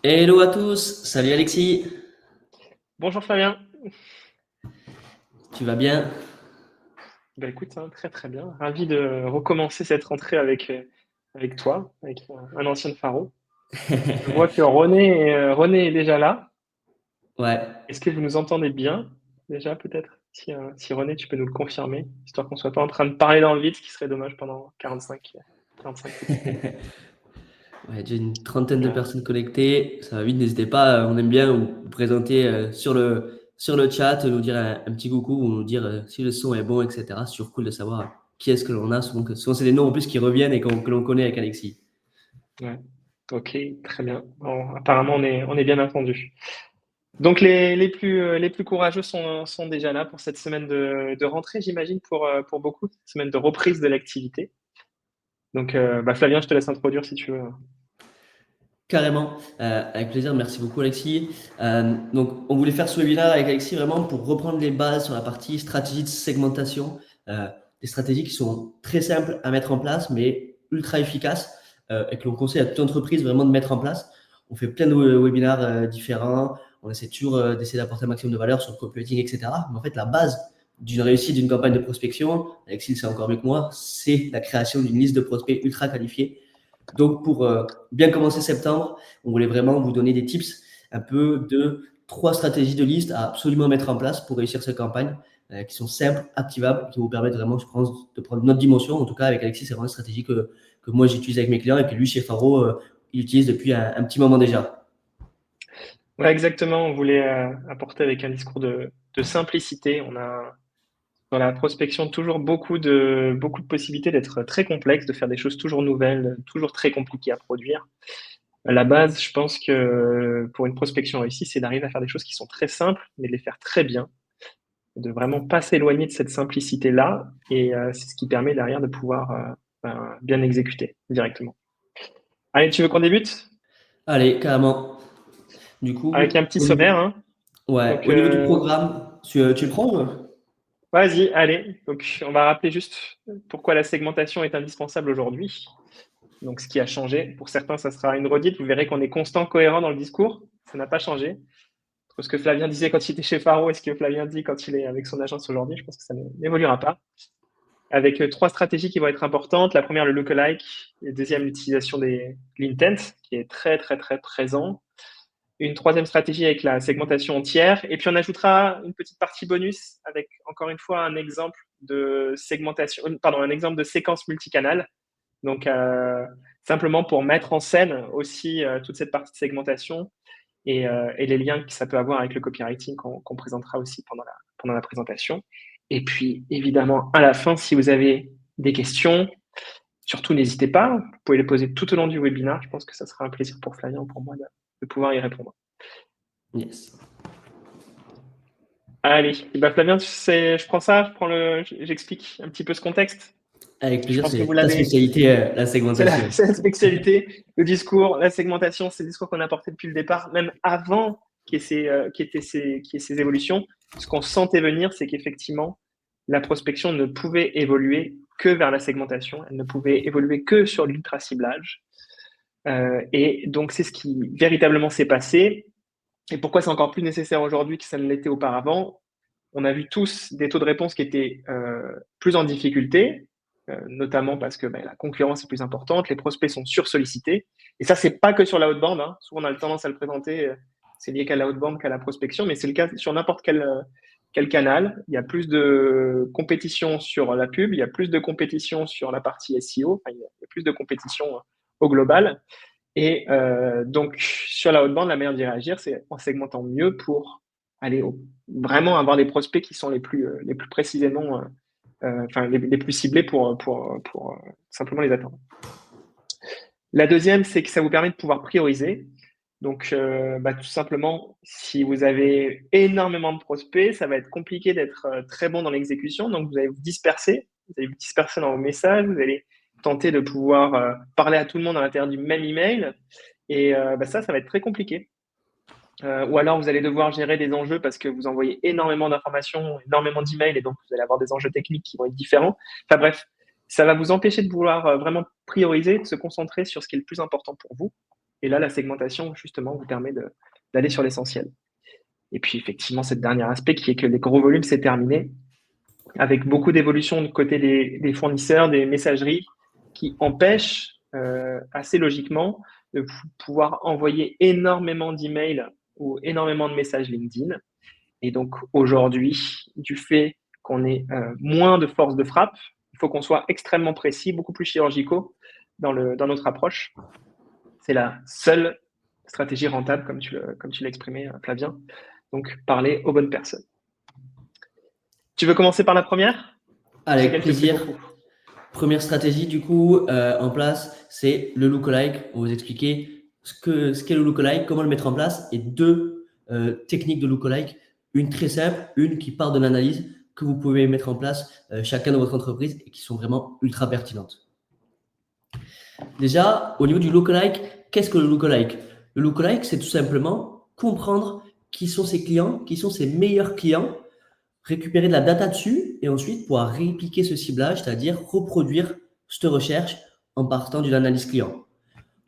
Hello à tous, salut Alexis, Bonjour Flavien. tu vas bien? Écoute, hein, très très bien. Ravi de recommencer cette rentrée avec toi, avec un ancien de Faro. Je vois que René est déjà là. Ouais, Est-ce que vous nous entendez bien déjà peut-être? Si René, tu peux nous le confirmer, histoire qu'on soit pas en train de parler dans le vide, ce qui serait dommage pendant 45 petites minutes. ouais, j'ai une trentaine de Voilà. personnes connectées, ça va vite, n'hésitez pas, on aime bien vous présenter sur le chat, nous dire un petit coucou, ou nous dire si le son est bon, etc. C'est toujours cool de savoir qui est-ce que l'on a, souvent c'est des noms en plus qui reviennent et que l'on connaît avec Alexis. Ouais. Ok, très bien. Bon, apparemment, on est bien entendu. Donc les plus courageux sont déjà là pour cette semaine de rentrée, j'imagine, pour beaucoup, semaine de reprise de l'activité. Donc Flavien, je te laisse introduire si tu veux. Carrément, avec plaisir, merci beaucoup Alexis. Donc, on voulait faire ce webinaire avec Alexis vraiment pour reprendre les bases sur la partie stratégie de segmentation, euh, des stratégies qui sont très simples à mettre en place, mais ultra efficaces et que l'on conseille à toute entreprise vraiment de mettre en place. On fait plein de webinaires différents, on essaie toujours d'essayer d'apporter un maximum de valeur sur le copywriting, etc. Mais en fait, la base d'une réussite d'une campagne de prospection, Alexis le sait encore mieux que moi, c'est la création d'une liste de prospects ultra qualifiés. Donc, pour bien commencer septembre, on voulait vraiment vous donner des tips un peu de 3 stratégies de liste à absolument mettre en place pour réussir cette campagne, qui sont simples, activables, qui vous permettent vraiment, je pense, de prendre notre dimension. En tout cas, avec Alexis, c'est vraiment une stratégie que moi j'utilise avec mes clients et que lui, chez Faro, il utilise depuis un petit moment déjà. Ouais, exactement. On voulait apporter avec un discours de simplicité. On a dans la prospection toujours beaucoup de possibilités d'être très complexe, de faire des choses toujours nouvelles, toujours très compliquées à produire. À la base, je pense que pour une prospection réussie, c'est d'arriver à faire des choses qui sont très simples, mais de les faire très bien, de vraiment pas s'éloigner de cette simplicité-là, et c'est ce qui permet derrière de pouvoir bien exécuter directement. Allez, tu veux qu'on débute? Allez, carrément. Du Avec coup, un petit sommaire, hein. ouais, Donc, au niveau du programme, tu le prends? vas-y, allez. Donc, on va rappeler juste pourquoi la segmentation est indispensable aujourd'hui. Donc, ce qui a changé, pour certains, ça sera une redite. Vous verrez qu'on est constant, cohérent dans le discours. Ça n'a pas changé. Entre ce que Flavien disait quand il était chez Faro et ce que Flavien dit quand il est avec son agence aujourd'hui, je pense que ça n'évoluera pas. Avec 3 stratégies qui vont être importantes. La première, le lookalike. La deuxième, l'utilisation de l'intent, qui est très, très, très présent. Une troisième stratégie avec la segmentation entière. Et puis, on ajoutera une petite partie bonus avec, encore une fois, un exemple de segmentation, pardon, un exemple de séquence multicanale. Donc, simplement pour mettre en scène aussi toute cette partie de segmentation et les liens que ça peut avoir avec le copywriting qu'on présentera aussi pendant la présentation. Et puis, évidemment, à la fin, si vous avez des questions, surtout n'hésitez pas. Vous pouvez les poser tout au long du webinaire. Je pense que ça sera un plaisir pour Flavien ou pour moi de pouvoir y répondre. Yes. Allez, Flavien, tu sais, je prends ça, j'explique un petit peu ce contexte. Avec Je plaisir, pense que vous c'est ta l'avez. spécialité, la C'est la, segmentation. c'est la spécialité, le discours, la segmentation, c'est le discours qu'on a porté depuis le départ, même avant qu'il y ait ces évolutions. Ce qu'on sentait venir, c'est qu'effectivement, la prospection ne pouvait évoluer que vers la segmentation, elle ne pouvait évoluer que sur l'ultra-ciblage. Et donc, c'est ce qui véritablement s'est passé. Et pourquoi c'est encore plus nécessaire aujourd'hui que ça ne l'était auparavant? On a vu tous des taux de réponse qui étaient plus en difficulté, notamment parce que la concurrence est plus importante, les prospects sont sursollicités. Et ça, c'est pas que sur la haute bande, hein. Souvent, on a le tendance à le présenter, c'est lié qu'à la haute bande qu'à la prospection, mais c'est le cas sur n'importe quel canal. Il y a plus de compétition sur la pub, il y a plus de compétition sur la partie SEO, enfin, il y a plus de compétition au global. Et donc, sur la haute bande, la manière d'y réagir, c'est en segmentant mieux pour aller vraiment avoir des prospects qui sont les plus précisément, enfin, les plus ciblés pour simplement les atteindre. La deuxième, c'est que ça vous permet de pouvoir prioriser. Donc, tout simplement, si vous avez énormément de prospects, ça va être compliqué d'être très bon dans l'exécution. Donc, vous allez vous disperser dans vos messages, vous allez tenter de pouvoir parler à tout le monde à l'intérieur du même email. Et ça va être très compliqué. Ou alors, vous allez devoir gérer des enjeux parce que vous envoyez énormément d'informations, énormément d'emails, et donc vous allez avoir des enjeux techniques qui vont être différents. Enfin bref, ça va vous empêcher de vouloir vraiment prioriser, de se concentrer sur ce qui est le plus important pour vous. Et là, la segmentation, justement, vous permet d'aller sur l'essentiel. Et puis, effectivement, ce dernier aspect qui est que les gros volumes, c'est terminé, avec beaucoup d'évolutions du côté des fournisseurs, des messageries, qui empêchent assez logiquement de pouvoir envoyer énormément d'emails ou énormément de messages LinkedIn. Et donc, aujourd'hui, du fait qu'on ait moins de force de frappe, il faut qu'on soit extrêmement précis, beaucoup plus chirurgicaux dans notre approche. C'est la seule stratégie rentable, comme tu l'as exprimé, Flavien. Donc, parler aux bonnes personnes. Tu veux commencer par la première? Avec Laquelle te plaît plaisir. beaucoup? Première stratégie du coup en place, c'est le lookalike. On va vous expliquer ce qu'est le lookalike, comment le mettre en place et deux techniques de lookalike. Une très simple, une qui part de l'analyse que vous pouvez mettre en place chacun dans votre entreprise et qui sont vraiment ultra pertinentes. Déjà, au niveau du lookalike, qu'est-ce que le lookalike? Le lookalike, c'est tout simplement comprendre qui sont ses clients, qui sont ses meilleurs clients, récupérer de la data dessus et ensuite pouvoir répliquer ce ciblage, c'est-à-dire reproduire cette recherche en partant d'une analyse client.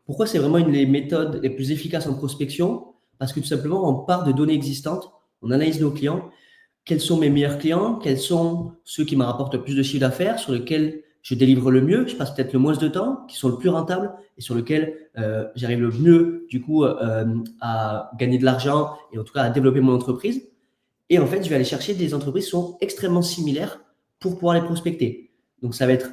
Pourquoi c'est vraiment une des méthodes les plus efficaces en prospection? Parce que tout simplement, on part de données existantes, on analyse nos clients, quels sont mes meilleurs clients, quels sont ceux qui me rapportent le plus de chiffre d'affaires, sur lesquels je délivre le mieux, je passe peut-être le moins de temps, qui sont le plus rentables et sur lesquels j'arrive le mieux du coup à gagner de l'argent et en tout cas à développer mon entreprise. Et en fait, je vais aller chercher des entreprises qui sont extrêmement similaires pour pouvoir les prospecter. Donc, ça va être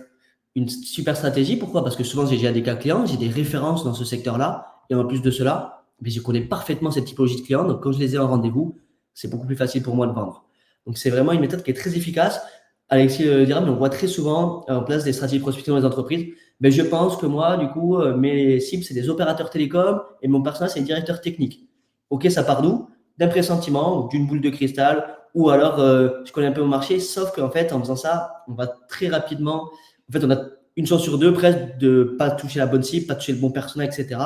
une super stratégie. Pourquoi? Parce que souvent, j'ai déjà des cas clients, j'ai des références dans ce secteur-là. Et en plus de cela, je connais parfaitement cette typologie de clients. Donc, quand je les ai en rendez-vous, c'est beaucoup plus facile pour moi de vendre. Donc, c'est vraiment une méthode qui est très efficace. Alexis le dira, mais on voit très souvent en place des stratégies de prospection dans les entreprises. Je pense que moi, du coup, mes cibles, c'est des opérateurs télécoms et mon personnel, c'est un directeur technique. OK, ça part d'où? D'un pressentiment ou d'une boule de cristal, ou alors je connais un peu mon marché, sauf qu'en fait, en faisant ça, on va très rapidement, en fait, on a une chance sur deux presque de ne pas toucher la bonne cible, pas toucher le bon personnel, etc.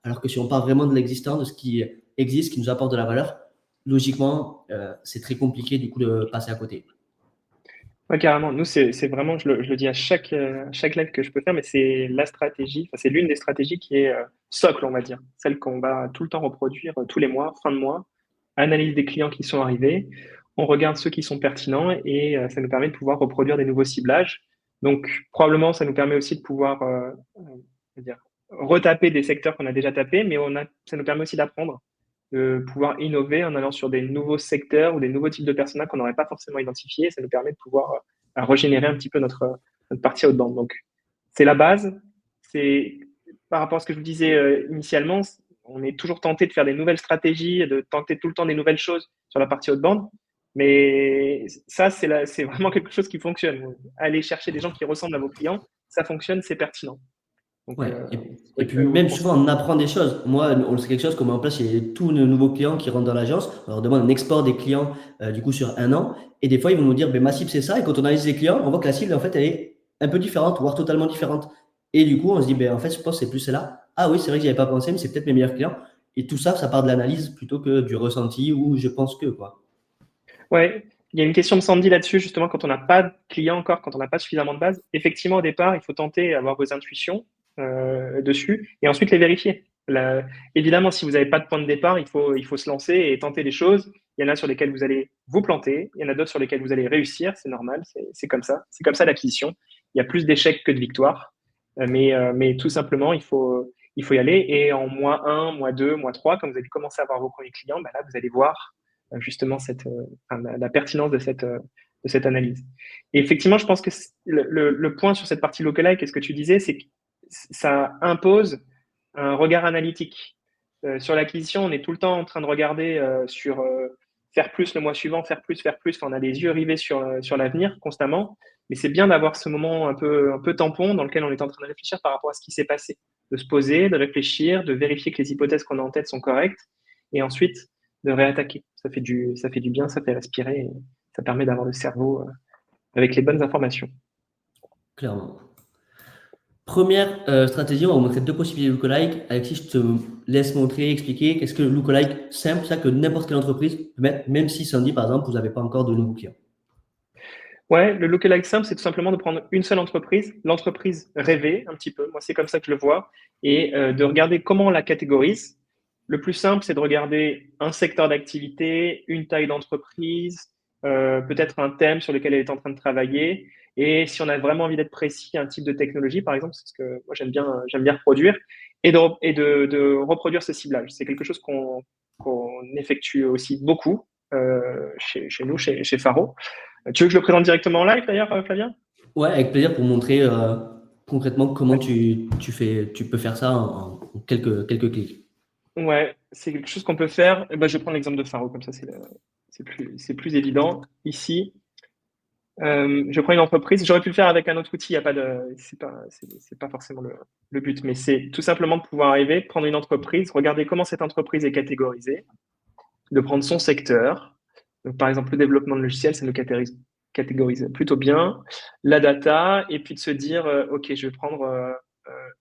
Alors que si on part vraiment de l'existant, de ce qui existe, qui nous apporte de la valeur, logiquement, c'est très compliqué du coup de passer à côté. Ouais, carrément. Nous, c'est vraiment, je le dis à chaque live que je peux faire, mais c'est la stratégie, enfin, c'est l'une des stratégies qui est socle, on va dire. Celle qu'on va tout le temps reproduire tous les mois, fin de mois. Analyse des clients qui sont arrivés. On regarde ceux qui sont pertinents et ça nous permet de pouvoir reproduire des nouveaux ciblages. Donc, probablement, ça nous permet aussi de pouvoir dire, retaper des secteurs qu'on a déjà tapés, mais ça nous permet aussi d'apprendre, de pouvoir innover en allant sur des nouveaux secteurs ou des nouveaux types de personas qu'on n'aurait pas forcément identifiés. Ça nous permet de pouvoir régénérer un petit peu notre partie outbound. Donc, c'est la base. C'est par rapport à ce que je vous disais initialement, on est toujours tenté de faire des nouvelles stratégies, de tenter tout le temps des nouvelles choses sur la partie outbound. Mais ça, c'est vraiment quelque chose qui fonctionne. Aller chercher des gens qui ressemblent à vos clients, ça fonctionne, c'est pertinent. Donc, Ouais. c'est Et vrai puis que vous le même conseillez. souvent, on apprend des choses. Moi, c'est quelque chose qu'on met en place chez tous nos nouveaux clients qui rentrent dans l'agence. On leur demande un export des clients du coup sur un an. Et des fois, ils vont nous dire, ma cible, c'est ça. Et quand on analyse les clients, on voit que la cible, en fait, elle est un peu différente, voire totalement différente. Et du coup, on se dit, en fait, je pense que c'est plus celle-là. Ah oui, c'est vrai que j'y avais pas pensé, mais c'est peut-être mes meilleurs clients. Et tout ça, ça part de l'analyse plutôt que du ressenti ou je pense que, quoi. Ouais, il y a une question de Sandy là-dessus, justement, quand on n'a pas de client encore, quand on n'a pas suffisamment de base. Effectivement, au départ, il faut tenter d'avoir vos intuitions dessus et ensuite les vérifier. Évidemment, si vous n'avez pas de point de départ, il faut se lancer et tenter les choses. Il y en a sur lesquelles vous allez vous planter, il y en a d'autres sur lesquelles vous allez réussir, c'est normal, c'est comme ça. C'est comme ça l'acquisition. Il y a plus d'échecs que de victoires, mais tout simplement, il faut y aller. Et en mois 1, mois 2, mois 3, quand vous allez commencer à avoir vos premiers clients, là, vous allez voir justement la pertinence de cette analyse. Et effectivement, je pense que le point sur cette partie lookalike, et ce que tu disais, c'est que ça impose un regard analytique. Sur l'acquisition, on est tout le temps en train de regarder sur faire plus le mois suivant, faire plus, quand on a les yeux rivés sur l'avenir constamment. Mais c'est bien d'avoir ce moment un peu tampon dans lequel on est en train de réfléchir par rapport à ce qui s'est passé, de se poser, de réfléchir, de vérifier que les hypothèses qu'on a en tête sont correctes, et ensuite de réattaquer. Ça fait du bien, ça fait respirer, et ça permet d'avoir le cerveau avec les bonnes informations. Clairement. Première stratégie, on va vous montrer deux possibilités de lookalike. Alexis, je te laisse montrer, expliquer qu'est-ce que le lookalike simple, ça que n'importe quelle entreprise peut mettre, même si Sandy, par exemple, vous n'avez pas encore de nouveaux clients. Ouais, le lookalike simple, c'est tout simplement de prendre une seule entreprise, l'entreprise rêvée un petit peu, moi c'est comme ça que je le vois, et de regarder comment on la catégorise. Le plus simple, c'est de regarder un secteur d'activité, une taille d'entreprise, peut-être un thème sur lequel elle est en train de travailler. Et si on a vraiment envie d'être précis, un type de technologie, par exemple, c'est ce que moi j'aime bien reproduire, de reproduire ce ciblage. C'est quelque chose qu'on effectue aussi beaucoup chez nous, chez Faro. Tu veux que je le présente directement en live d'ailleurs, Flavien? Ouais, avec plaisir pour montrer concrètement comment tu peux faire ça en quelques clics. Ouais, c'est quelque chose qu'on peut faire. Eh ben, je vais prendre l'exemple de Faro, comme ça c'est plus évident. Ici, je prends une entreprise. J'aurais pu le faire avec un autre outil, il y a pas de, c'est pas forcément le but, mais c'est tout simplement de pouvoir arriver, prendre une entreprise, regarder comment cette entreprise est catégorisée, de prendre son secteur. Donc, par exemple, le développement de logiciels, ça nous catégorise plutôt bien. La data, et puis de se dire, OK, je vais prendre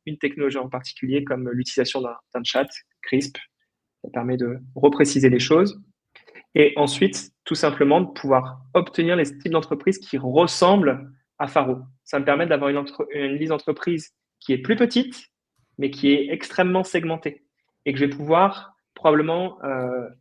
une technologie en particulier, comme l'utilisation d'un chat, CRISP. Ça permet de repréciser les choses. Et ensuite, tout simplement, de pouvoir obtenir les styles d'entreprise qui ressemblent à Faro. Ça me permet d'avoir une liste d'entreprises qui est plus petite, mais qui est extrêmement segmentée. Et que je vais pouvoir probablement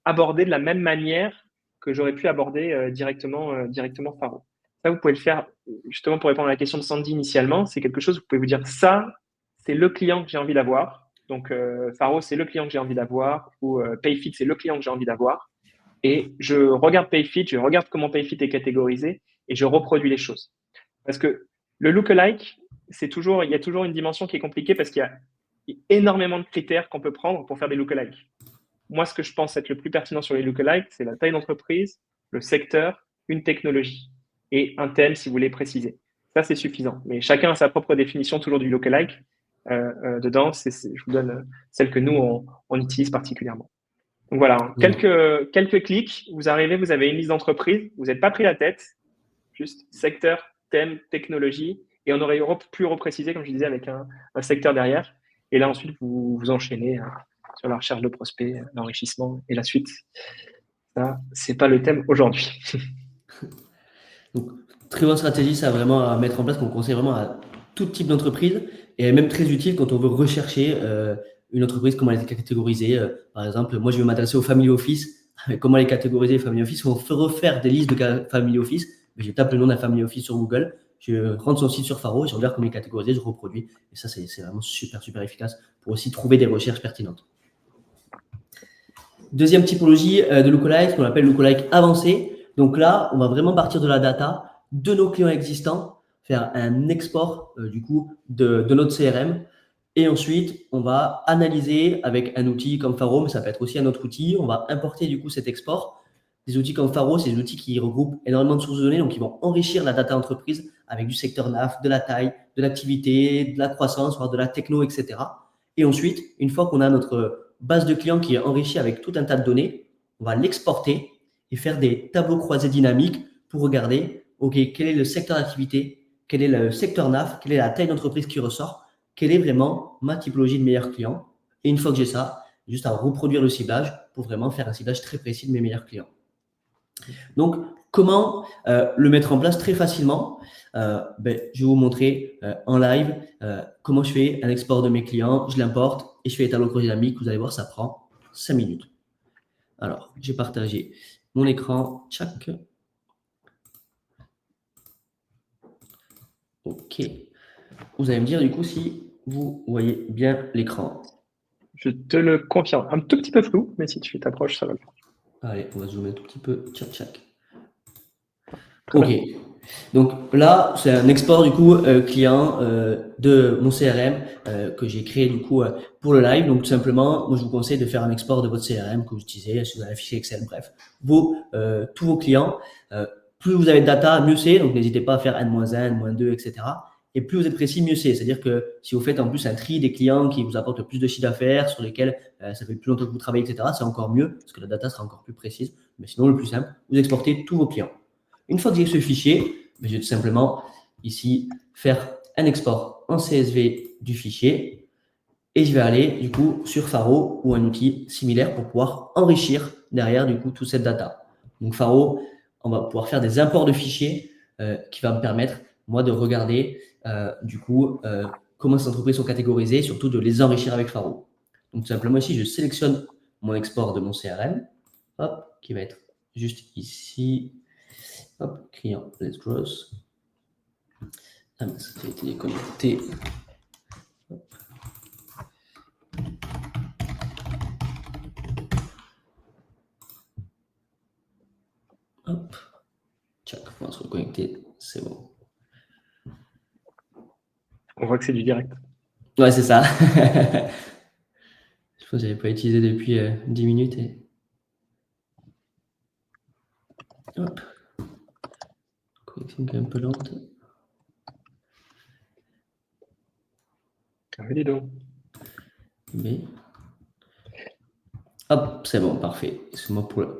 aborder de la même manière que j'aurais pu aborder directement Faro. Ça, vous pouvez le faire justement pour répondre à la question de Sandy initialement. C'est quelque chose, vous pouvez vous dire ça, c'est le client que j'ai envie d'avoir. Donc, Faro, c'est le client que j'ai envie d'avoir, ou Payfit, c'est le client que j'ai envie d'avoir. Et je regarde Payfit, je regarde comment Payfit est catégorisé et je reproduis les choses. Parce que le lookalike, il y a toujours une dimension qui est compliquée parce qu'il y a énormément de critères qu'on peut prendre pour faire des lookalikes. Moi, ce que je pense être le plus pertinent sur les lookalikes, c'est la taille d'entreprise, le secteur, une technologie et un thème si vous voulez préciser. Ça, c'est suffisant. Mais chacun a sa propre définition toujours du lookalike. Dedans, je vous donne celle que nous, on utilise particulièrement. Donc voilà, Bon. quelques clics, vous arrivez, vous avez une liste d'entreprises, vous n'êtes pas pris la tête, juste secteur, thème, technologie, et on aurait pu repréciser, comme je disais, avec un secteur derrière. Et là, ensuite, vous enchaînez sur la recherche de prospects, l'enrichissement et la suite. Ça, c'est pas le thème aujourd'hui. Donc, très bonne stratégie, ça vraiment à mettre en place, qu'on conseille vraiment à tout type d'entreprise et même très utile quand on veut rechercher une entreprise, comment elle est catégorisée. Par exemple, moi, je vais m'adresser au Family Office. Comment elle est catégorisée, Family Office. On fait refaire des listes de Family Office. Je tape le nom d'un Family Office sur Google, je rentre son site sur Faro, je regarde comment il est catégorisé, je reproduis. Et ça, c'est vraiment super efficace pour aussi trouver des recherches pertinentes. Deuxième typologie de lookalike, qu'on appelle lookalike avancé. Donc là, on va vraiment partir de la data de nos clients existants, faire un export du coup de notre CRM. Et ensuite, on va analyser avec un outil comme Faro, mais ça peut être aussi un autre outil. On va importer du coup cet export. Des outils comme Faro, c'est des outils qui regroupent énormément de sources de données, donc ils vont enrichir la data entreprise avec du secteur NAF, de la taille, de l'activité, de la croissance, voire de la techno, etc. Et ensuite, une fois qu'on a notre base de clients qui est enrichie avec tout un tas de données, on va l'exporter et faire des tableaux croisés dynamiques pour regarder, OK, quel est le secteur d'activité, quel est le secteur NAF, quelle est la taille d'entreprise qui ressort, quelle est vraiment ma typologie de meilleurs clients. Et une fois que j'ai ça, juste à reproduire le ciblage pour vraiment faire un ciblage très précis de mes meilleurs clients. Donc, comment le mettre en place très facilement? Je vais vous montrer en live comment je fais un export de mes clients. Je l'importe et je fais les tableaux dynamiques. Vous allez voir, ça prend 5 minutes. Alors, j'ai partagé mon écran. Tchac. OK. Vous allez me dire du coup si vous voyez bien l'écran. Je te le confirme. Un tout petit peu flou, mais si tu t'approches, ça va le faire. Allez, on va zoomer un tout petit peu. Tchac. OK. Donc là, c'est un export du coup client de mon CRM que j'ai créé du coup pour le live. Donc tout simplement, moi je vous conseille de faire un export de votre CRM que vous utilisez, si vous avez un fichier Excel, bref, tous vos clients. Plus vous avez de data, mieux c'est. Donc n'hésitez pas à faire N-1, N-2, etc. Et plus vous êtes précis, mieux c'est. C'est-à-dire que si vous faites en plus un tri des clients qui vous apportent le plus de chiffre d'affaires, sur lesquels ça fait le plus longtemps que vous travaillez, etc., c'est encore mieux parce que la data sera encore plus précise. Mais sinon, le plus simple, vous exportez tous vos clients. Une fois que j'ai ce fichier, je vais tout simplement ici faire un export en CSV du fichier et je vais aller du coup sur Faro ou un outil similaire pour pouvoir enrichir derrière du coup toute cette data. Donc Faro, on va pouvoir faire des imports de fichiers qui va me permettre, moi, de regarder, du coup, comment ces entreprises sont catégorisées, et surtout de les enrichir avec Faro. Donc, tout simplement, ici, je sélectionne mon export de mon CRM, hop, qui va être juste ici. Hop, client, let's gross. Ah, mais ça a été déconnecté. Hop. Hop. Tchac, on va se reconnecter, c'est bon. On voit que c'est du direct. Ouais, c'est ça. Je pense que je n'avais pas utilisé depuis 10 minutes. Et... Hop. Connexion qui est un peu lente. Ah, dis donc. Mais... Hop, c'est bon, parfait. Excuse-moi pour le...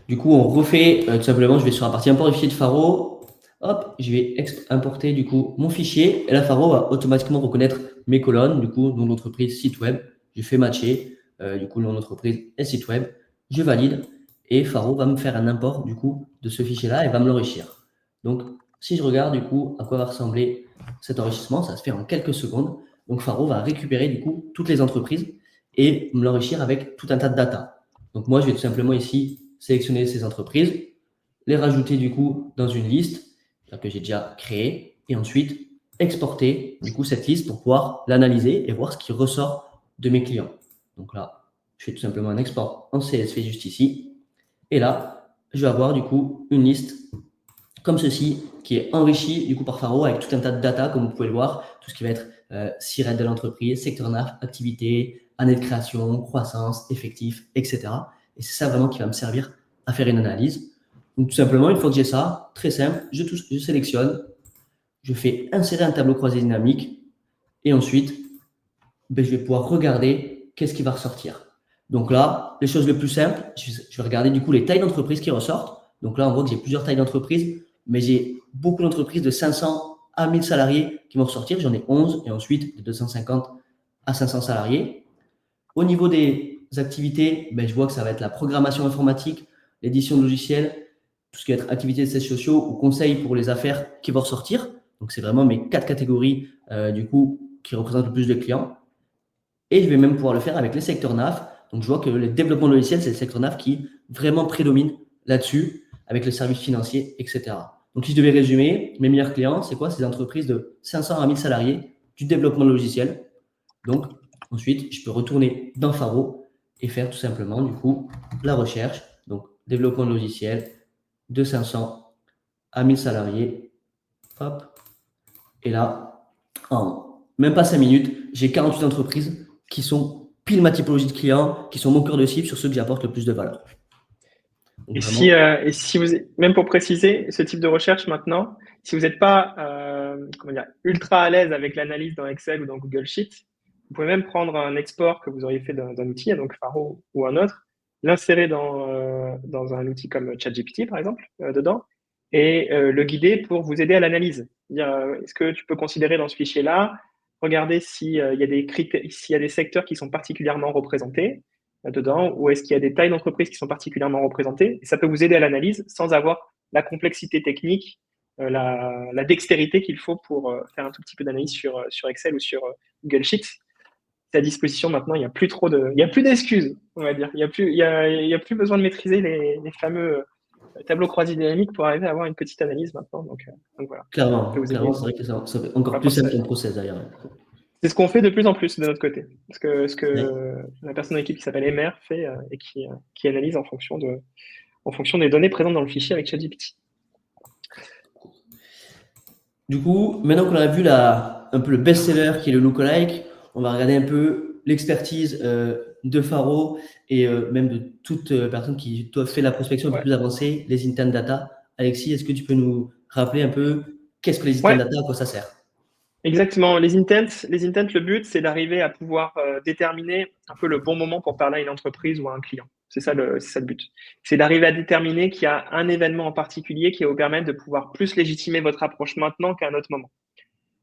Du coup, on refait, tout simplement, je vais sur la partie import du fichier de Faro. Hop, je vais importer du coup mon fichier. Et là, Faro va automatiquement reconnaître mes colonnes, du coup, nom d'entreprise, site web. Je fais matcher, du coup, nom d'entreprise et site web. Je valide. Et Faro va me faire un import, du coup, de ce fichier-là et va me l'enrichir. Donc, si je regarde, du coup, à quoi va ressembler cet enrichissement, ça se fait en quelques secondes. Donc, Faro va récupérer, du coup, toutes les entreprises et me l'enrichir avec tout un tas de data. Donc, moi, je vais tout simplement ici sélectionner ces entreprises, les rajouter du coup dans une liste que j'ai déjà créée et ensuite exporter du coup cette liste pour pouvoir l'analyser et voir ce qui ressort de mes clients. Donc là, je fais tout simplement un export en CSV juste ici et là, je vais avoir du coup une liste comme ceci qui est enrichie du coup par Faro avec tout un tas de data comme vous pouvez le voir, tout ce qui va être SIRET de l'entreprise, secteur NAF, activité, année de création, croissance, effectif, etc. Et c'est ça vraiment qui va me servir à faire une analyse. Donc tout simplement, une fois que j'ai ça, très simple, je sélectionne, je fais insérer un tableau croisé dynamique et ensuite, je vais pouvoir regarder qu'est-ce qui va ressortir. Donc là, les choses les plus simples, je vais regarder du coup les tailles d'entreprise qui ressortent. Donc là, on voit que j'ai plusieurs tailles d'entreprise, mais j'ai beaucoup d'entreprises de 500 à 1000 salariés qui vont ressortir. J'en ai 11 et ensuite de 250 à 500 salariés. Au niveau des activités, je vois que ça va être la programmation informatique, l'édition de logiciels, tout ce qui va être activités de sièges sociaux ou conseils pour les affaires qui vont ressortir. Donc, c'est vraiment mes 4 catégories du coup qui représentent le plus de clients. Et je vais même pouvoir le faire avec les secteurs NAF. Donc, je vois que le développement de logiciels, c'est le secteur NAF qui vraiment prédomine là-dessus, avec les services financiers, etc. Donc, si je devais résumer, mes meilleurs clients, c'est quoi? C'est des entreprises de 500 à 1000 salariés du développement de logiciels. Donc, ensuite, je peux retourner dans Faro et faire tout simplement, du coup, la recherche. Donc, développement de logiciel de 500 à 1000 salariés. Hop. Et là, en même pas 5 minutes, j'ai 48 entreprises qui sont pile ma typologie de clients, qui sont mon cœur de cible sur ceux que j'apporte le plus de valeur. Donc, Et si vous, même pour préciser ce type de recherche maintenant, si vous n'êtes pas ultra à l'aise avec l'analyse dans Excel ou dans Google Sheet, vous pouvez même prendre un export que vous auriez fait d'un outil, donc Faro ou un autre, l'insérer dans un outil comme ChatGPT par exemple, dedans, et le guider pour vous aider à l'analyse. Est-ce que tu peux considérer dans ce fichier-là, regarder s'il y a des critères, s'il y a des secteurs qui sont particulièrement représentés dedans, ou est-ce qu'il y a des tailles d'entreprise qui sont particulièrement représentées? Et ça peut vous aider à l'analyse sans avoir la complexité technique, la dextérité qu'il faut pour faire un tout petit peu d'analyse sur Excel ou sur Google Sheets. C'est à disposition maintenant, il n'y a plus il y a plus d'excuses, on va dire. Il y a plus besoin de maîtriser les fameux tableaux croisés dynamiques pour arriver à avoir une petite analyse maintenant. Donc voilà. clairement, c'est vrai que ça fait encore plus simple ton process d'ailleurs. C'est ce qu'on fait de plus en plus de notre côté. Ce que la personne d'équipe qui s'appelle Emer fait et qui analyse en fonction des données présentes dans le fichier avec ChatGPT. Du coup, maintenant qu'on a vu un peu le best-seller qui est le lookalike, on va regarder un peu l'expertise de Faro et même de toute personne qui fait la prospection un peu plus avancée, les intent data. Alexis, est-ce que tu peux nous rappeler un peu qu'est-ce que les intent data, à quoi ça sert? Exactement. Les intents, le but, c'est d'arriver à pouvoir déterminer un peu le bon moment pour parler à une entreprise ou à un client. C'est ça le but. C'est d'arriver à déterminer qu'il y a un événement en particulier qui va vous permettre de pouvoir plus légitimer votre approche maintenant qu'à un autre moment.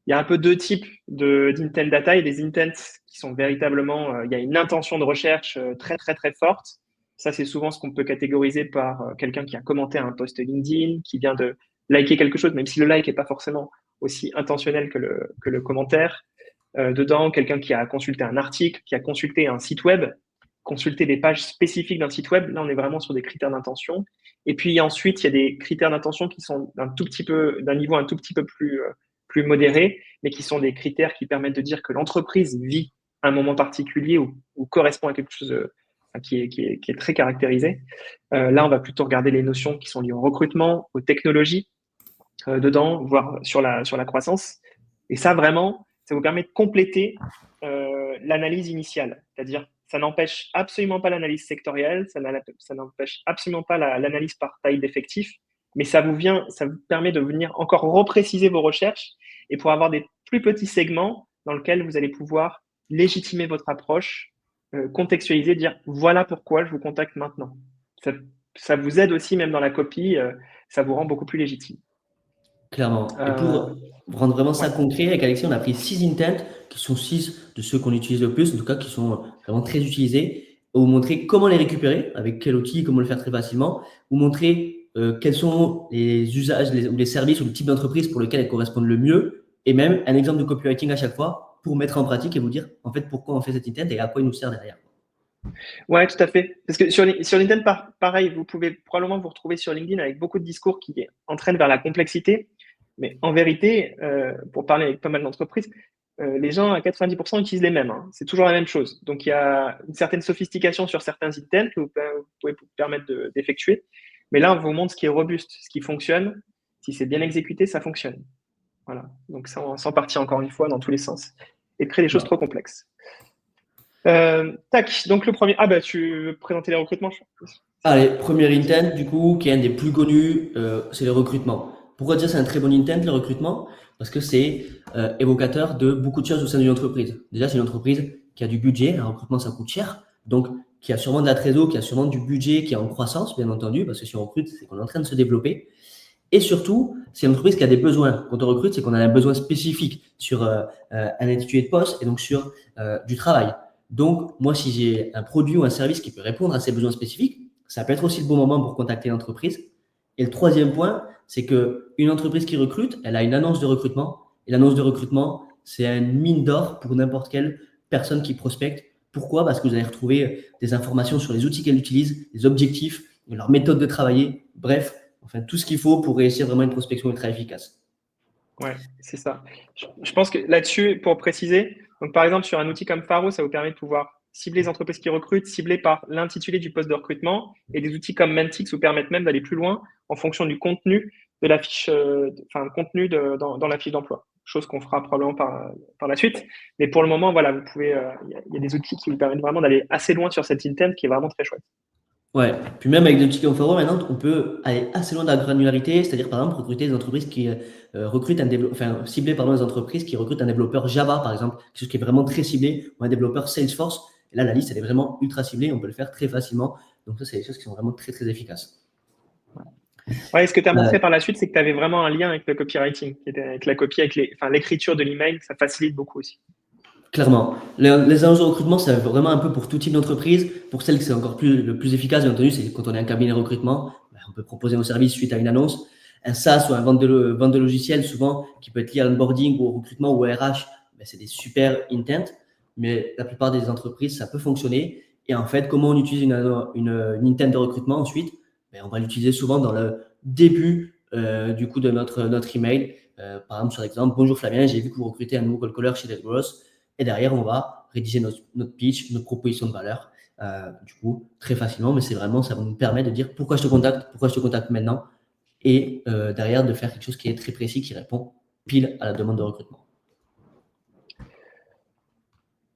Il y a un peu deux types d'intent data. Il y a des intents qui sont véritablement, il y a une intention de recherche très, très, très forte. Ça, c'est souvent ce qu'on peut catégoriser par quelqu'un qui a commenté un post LinkedIn, qui vient liker quelque chose, même si le like n'est pas forcément aussi intentionnel que le commentaire. Dedans, quelqu'un qui a consulté un article, qui a consulté un site web, consulter des pages spécifiques d'un site web. Là, on est vraiment sur des critères d'intention. Et puis ensuite, il y a des critères d'intention qui sont d'un niveau un tout petit peu plus modéré, mais qui sont des critères qui permettent de dire que l'entreprise vit un moment particulier ou correspond à quelque chose qui est très caractérisé. Là, on va plutôt regarder les notions qui sont liées au recrutement, aux technologies dedans, voire sur la croissance. Et ça, vraiment, ça vous permet de compléter l'analyse initiale. C'est-à-dire, ça n'empêche absolument pas l'analyse sectorielle, ça n'empêche absolument pas l'analyse par taille d'effectifs, mais ça vous permet de venir encore repréciser vos recherches et pour avoir des plus petits segments dans lesquels vous allez pouvoir légitimer votre approche, contextualiser, dire voilà pourquoi je vous contacte maintenant. Ça vous aide aussi, même dans la copie, ça vous rend beaucoup plus légitime. Clairement. Et pour rendre vraiment ça concret, avec Alexis, on a pris 6 intents, qui sont 6 de ceux qu'on utilise le plus, en tout cas qui sont vraiment très utilisés, vous montrer comment les récupérer, avec quel outil, comment le faire très facilement, vous montrer quels sont les usages ou les services ou le type d'entreprise pour lesquels elles correspondent le mieux, et même un exemple de copywriting à chaque fois pour mettre en pratique et vous dire en fait pourquoi on fait cet intent et à quoi il nous sert derrière. Ouais, tout à fait. Parce que sur LinkedIn, pareil, vous pouvez probablement vous retrouver sur LinkedIn avec beaucoup de discours qui entraînent vers la complexité. Mais en vérité, pour parler avec pas mal d'entreprises, les gens à 90% utilisent les mêmes. Hein. C'est toujours la même chose. Donc, il y a une certaine sophistication sur certains intents que vous pouvez vous permettre d'effectuer. Mais là, on vous montre ce qui est robuste, ce qui fonctionne. Si c'est bien exécuté, ça fonctionne. Voilà. Donc, sans partir encore une fois dans tous les sens et de créer des choses trop complexes. Tac, donc le premier. Ah bah tu veux présenter les recrutements, je pense. Allez, premier intent, du coup, qui est un des plus connus, c'est le recrutement. Pourquoi dire c'est un très bon intent, le recrutement? Parce que c'est évocateur de beaucoup de choses au sein d'une entreprise. Déjà, c'est une entreprise qui a du budget, un recrutement ça coûte cher, donc qui a sûrement de la trésor, qui a sûrement du budget, qui est en croissance, bien entendu, parce que si on recrute, c'est qu'on est en train de se développer. Et surtout, c'est une entreprise qui a des besoins. Quand on recrute, c'est qu'on a un besoin spécifique sur un intitulé de poste et donc sur du travail. Donc, moi, si j'ai un produit ou un service qui peut répondre à ces besoins spécifiques, ça peut être aussi le bon moment pour contacter l'entreprise. Et le troisième point, c'est qu'une entreprise qui recrute, elle a une annonce de recrutement. Et l'annonce de recrutement, c'est une mine d'or pour n'importe quelle personne qui prospecte. Pourquoi? Parce que vous allez retrouver des informations sur les outils qu'elle utilise, les objectifs, leur méthode de travailler, bref, enfin tout ce qu'il faut pour réussir vraiment une prospection ultra efficace. Ouais, c'est ça. Je pense que là-dessus, pour préciser, donc par exemple sur un outil comme Faro, ça vous permet de pouvoir cibler les entreprises qui recrutent, cibler par l'intitulé du poste de recrutement, et des outils comme Mantix vous permettent même d'aller plus loin en fonction du contenu de la fiche, dans la fiche d'emploi. Chose qu'on fera probablement par la suite. Mais pour le moment, voilà, vous pouvez, il y a des outils qui vous permettent vraiment d'aller assez loin sur cet intent qui est vraiment très chouette. Ouais, puis même avec des outils comme Faro, maintenant, on peut aller assez loin dans la granularité, c'est-à-dire par exemple recruter des entreprises qui recrutent cibler pardon, les entreprises qui recrutent un développeur Java, par exemple, quelque chose qui est vraiment très ciblé, ou un développeur Salesforce. Et là, la liste, elle est vraiment ultra ciblée, on peut le faire très facilement. Donc ça, c'est des choses qui sont vraiment très, très efficaces. Ouais, ce que tu as montré par la suite, c'est que tu avais vraiment un lien avec le copywriting, avec la copie, avec l'écriture de l'email, ça facilite beaucoup aussi. Clairement. Les annonces de recrutement, c'est vraiment un peu pour tout type d'entreprise. Pour celles qui c'est encore le plus efficace, bien entendu, c'est quand on est un cabinet de recrutement, on peut proposer nos services suite à une annonce. Un SaaS ou un vente de logiciels, souvent, qui peut être lié à l'onboarding ou au recrutement ou au RH, c'est des super intents. Mais la plupart des entreprises, ça peut fonctionner. Et en fait, comment on utilise une intent de recrutement ensuite? On va l'utiliser souvent dans le début du coup de notre email. Par exemple, sur l'exemple, bonjour Flavien, j'ai vu que vous recrutez un nouveau cold caller chez Delgros. Et derrière, on va rédiger notre pitch, notre proposition de valeur, du coup, très facilement. Mais c'est vraiment, ça va nous permettre de dire pourquoi je te contacte maintenant. Et derrière, de faire quelque chose qui est très précis, qui répond pile à la demande de recrutement.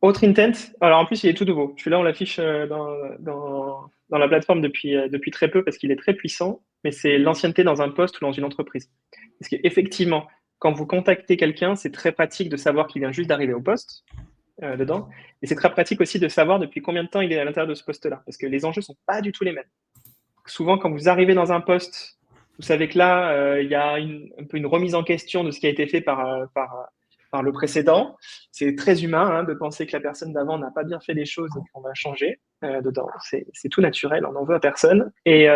Autre intent, alors en plus, il est tout nouveau. Celui-là, on l'affiche dans la plateforme depuis très peu parce qu'il est très puissant, mais c'est l'ancienneté dans un poste ou dans une entreprise. Parce qu'effectivement, quand vous contactez quelqu'un, c'est très pratique de savoir qu'il vient juste d'arriver au poste dedans. Et c'est très pratique aussi de savoir depuis combien de temps il est à l'intérieur de ce poste-là, parce que les enjeux ne sont pas du tout les mêmes. Souvent, quand vous arrivez dans un poste, vous savez que là, il y a un peu une remise en question de ce qui a été fait par le précédent. C'est très humain de penser que la personne d'avant n'a pas bien fait les choses et qu'on va changer dedans. C'est tout naturel, on n'en veut à personne. Et